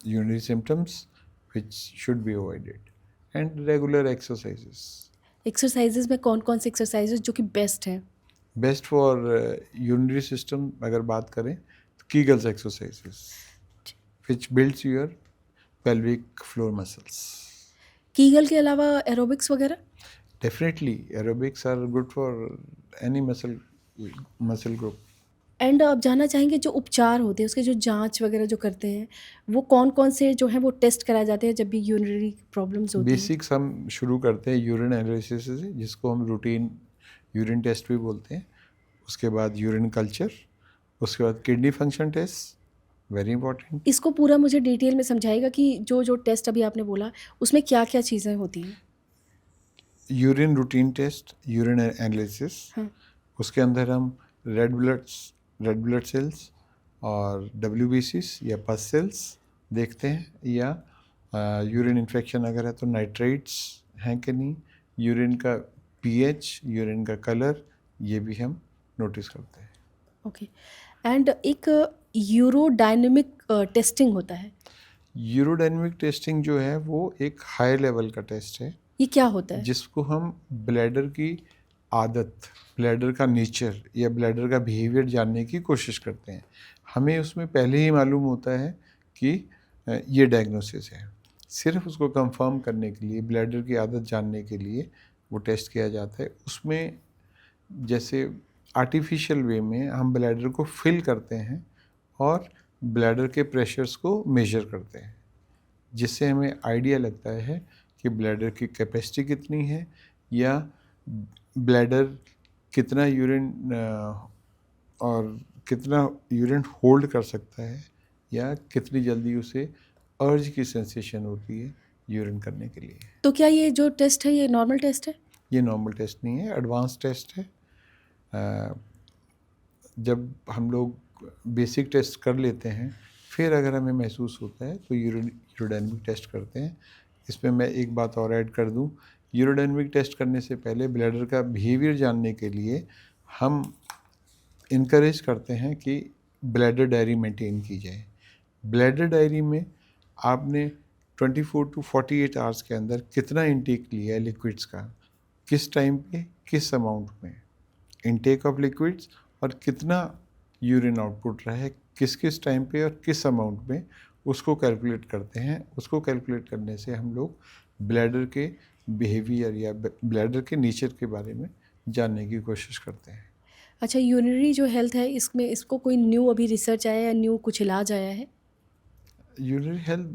urinary symptoms, which should be avoided. And regular exercises. Exercises में कौन-कौन से एक्सरसाइजेज़ जो कि बेस्ट हैं? Best for urinary system अगर बात करें तो Kegels exercises, which builds your pelvic floor muscles. Kegel के अलावा एरोबिक्स वगैरह? Definitely, aerobics are good for any muscle group. And आप जानना चाहेंगे जो उपचार होते हैं, उसके जो जाँच वगैरह जो करते हैं, वो कौन-कौन से जो हैं वो टेस्ट कराए जाते हैं जब भी यूरिनरी प्रॉब्लम्स होती हैं? बेसिक्स हम शुरू करते हैं यूरिन एनालिसिस से, जिसको हम रूटीन यूरिन टेस्ट भी बोलते हैं। उसके बाद यूरिन कल्चर, उसके बाद kidney function test, very important. इसको पूरा मुझे डिटेल में समझाइएगा कि जो टेस्ट अभी आपने बोला, उसमें क्या-क्या चीज़ें होती हैं? Urine routine test, urine analysis, हाँ। उसके अंदर हम रेड ब्लड सेल्स और WBCs या पस सेल्स देखते हैं, या यूरिन इन्फेक्शन अगर है तो नाइट्रेट्स हैं कि नहीं, यूरिन का पीएच, यूरिन का कलर, ये भी हम नोटिस करते हैं। ओके। एंड एक यूरोडायनेमिक टेस्टिंग होता है, यूरोडायनेमिक टेस्टिंग जो है वो एक हाई लेवल का टेस्ट है, ये क्या होता है? जिसको हम ब्लैडर की आदत, ब्लैडर का नेचर या ब्लैडर का बिहेवियर जानने की कोशिश करते हैं। हमें उसमें पहले ही मालूम होता है कि ये डायग्नोसिस है। सिर्फ उसको कंफर्म करने के लिए, ब्लैडर की आदत जानने के लिए वो टेस्ट किया जाता है। उसमें जैसे आर्टिफिशियल वे में हम ब्लैडर को फिल करते हैं और ब्लैडर के प्रेशर्स को मेजर करते हैं, जिससे हमें आइडिया लगता है कि ब्लैडर की कैपेसिटी कितनी है या ब्लैडर कितना यूरिन और कितना यूरिन होल्ड कर सकता है या कितनी जल्दी उसे अर्ज की सेंसेशन होती है यूरिन करने के लिए। तो क्या ये जो टेस्ट है ये नॉर्मल टेस्ट है? ये नॉर्मल टेस्ट नहीं है, एडवांस टेस्ट है। जब हम लोग बेसिक टेस्ट कर लेते हैं, फिर अगर हमें महसूस होता है तो यूरोडायनेमिक टेस्ट करते हैं। इसमें मैं एक बात और ऐड कर दूं, यूरोडायनेमिक टेस्ट करने से पहले ब्लैडर का बिहेवियर जानने के लिए हम इनकरेज करते हैं कि ब्लैडर डायरी मेंटेन की जाए। ब्लैडर डायरी में आपने 24 टू 48 आवर्स के अंदर कितना इनटेक लिया है लिक्विड्स का, किस टाइम पे, किस अमाउंट में, इनटेक ऑफ लिक्विड्स और कितना यूरिन आउटपुट रहा है, किस किस टाइम पे और किस अमाउंट में, उसको कैलकुलेट करते हैं। उसको कैलकुलेट करने से हम लोग ब्लैडर के बिहेवियर या ब्लैडर के नेचर के बारे में जानने की कोशिश करते हैं। अच्छा, यूरिनरी जो हेल्थ है इसमें इसको कोई न्यू अभी रिसर्च आया या न्यू कुछ इलाज आया है? यूरिनरी हेल्थ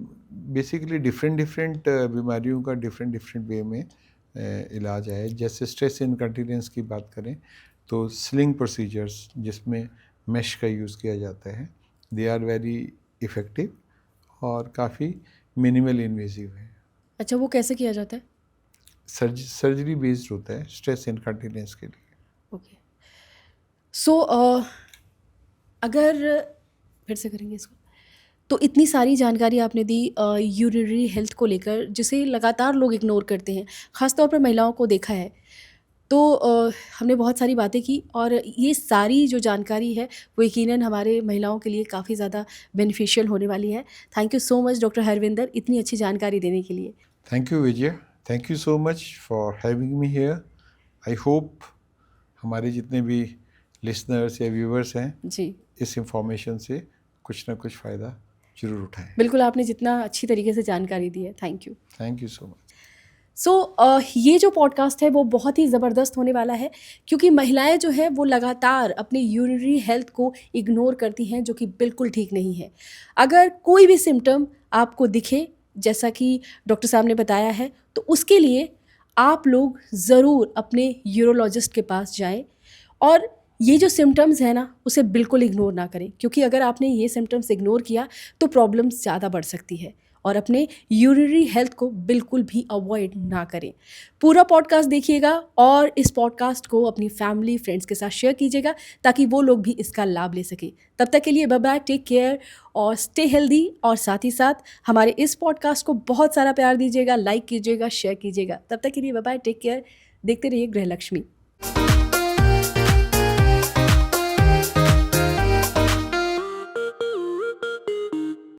बेसिकली डिफरेंट बीमारियों का डिफरेंट वे में इलाज है। जैसे स्ट्रेस इनकंटीनेंस की बात करें तो स्लिंग प्रोसीजर्स जिसमें मेश का यूज़ किया जाता है, दे आर वेरी इफ़ेक्टिव और काफ़ी मिनिमल इन्वेसिव है। अच्छा, वो कैसे किया जाता है? सर्जरी बेस्ड होता है स्ट्रेस इनकंटीनेंस के लिए। ओके। सो अगर फिर से करेंगे इसको, तो इतनी सारी जानकारी आपने दी यूरिनरी हेल्थ को लेकर, जिसे लगातार लोग इग्नोर करते हैं, ख़ासतौर पर महिलाओं को देखा है। तो हमने बहुत सारी बातें की और ये सारी जो जानकारी है वो यकीनन हमारे महिलाओं के लिए काफ़ी ज़्यादा बेनिफिशियल होने वाली है। Thank you so much doctor Harvinder, इतनी अच्छी जानकारी देने के लिए। Thank you Vijay, thank you so much for having me here. I hope हमारे जितने भी लिसनर्स या व्यूवर्स हैं जी, इस इंफॉर्मेशन से कुछ ना कुछ फ़ायदा ज़रूर उठाएं। बिल्कुल, आपने जितना अच्छी तरीके से जानकारी दी है, thank you. Thank you so much. So ये जो पॉडकास्ट है वो बहुत ही ज़बरदस्त होने वाला है, क्योंकि महिलाएं जो है वो लगातार अपनी यूरिनरी हेल्थ को इग्नोर करती हैं, जो कि बिल्कुल ठीक नहीं है। अगर कोई भी सिम्टम आपको दिखे, जैसा कि डॉक्टर साहब ने बताया है, तो उसके लिए आप लोग ज़रूर अपने यूरोलॉजिस्ट के पास जाएं और ये जो सिम्टम्स है ना उसे बिल्कुल इग्नोर ना करें, क्योंकि अगर आपने ये सिम्टम्स इग्नोर किया तो प्रॉब्लम्स ज़्यादा बढ़ सकती है। और अपने यूरिनरी हेल्थ को बिल्कुल भी अवॉइड ना करें। पूरा पॉडकास्ट देखिएगा और इस पॉडकास्ट को अपनी फैमिली फ्रेंड्स के साथ शेयर कीजिएगा ताकि वो लोग भी इसका लाभ ले सकें। तब तक के लिए बाय बाय, टेक केयर और स्टे हेल्दी। और साथ ही साथ हमारे इस पॉडकास्ट को बहुत सारा प्यार दीजिएगा, लाइक कीजिएगा, शेयर कीजिएगा। तब तक के लिए बाय बाय, टेक केयर। देखते रहिए गृहलक्ष्मी।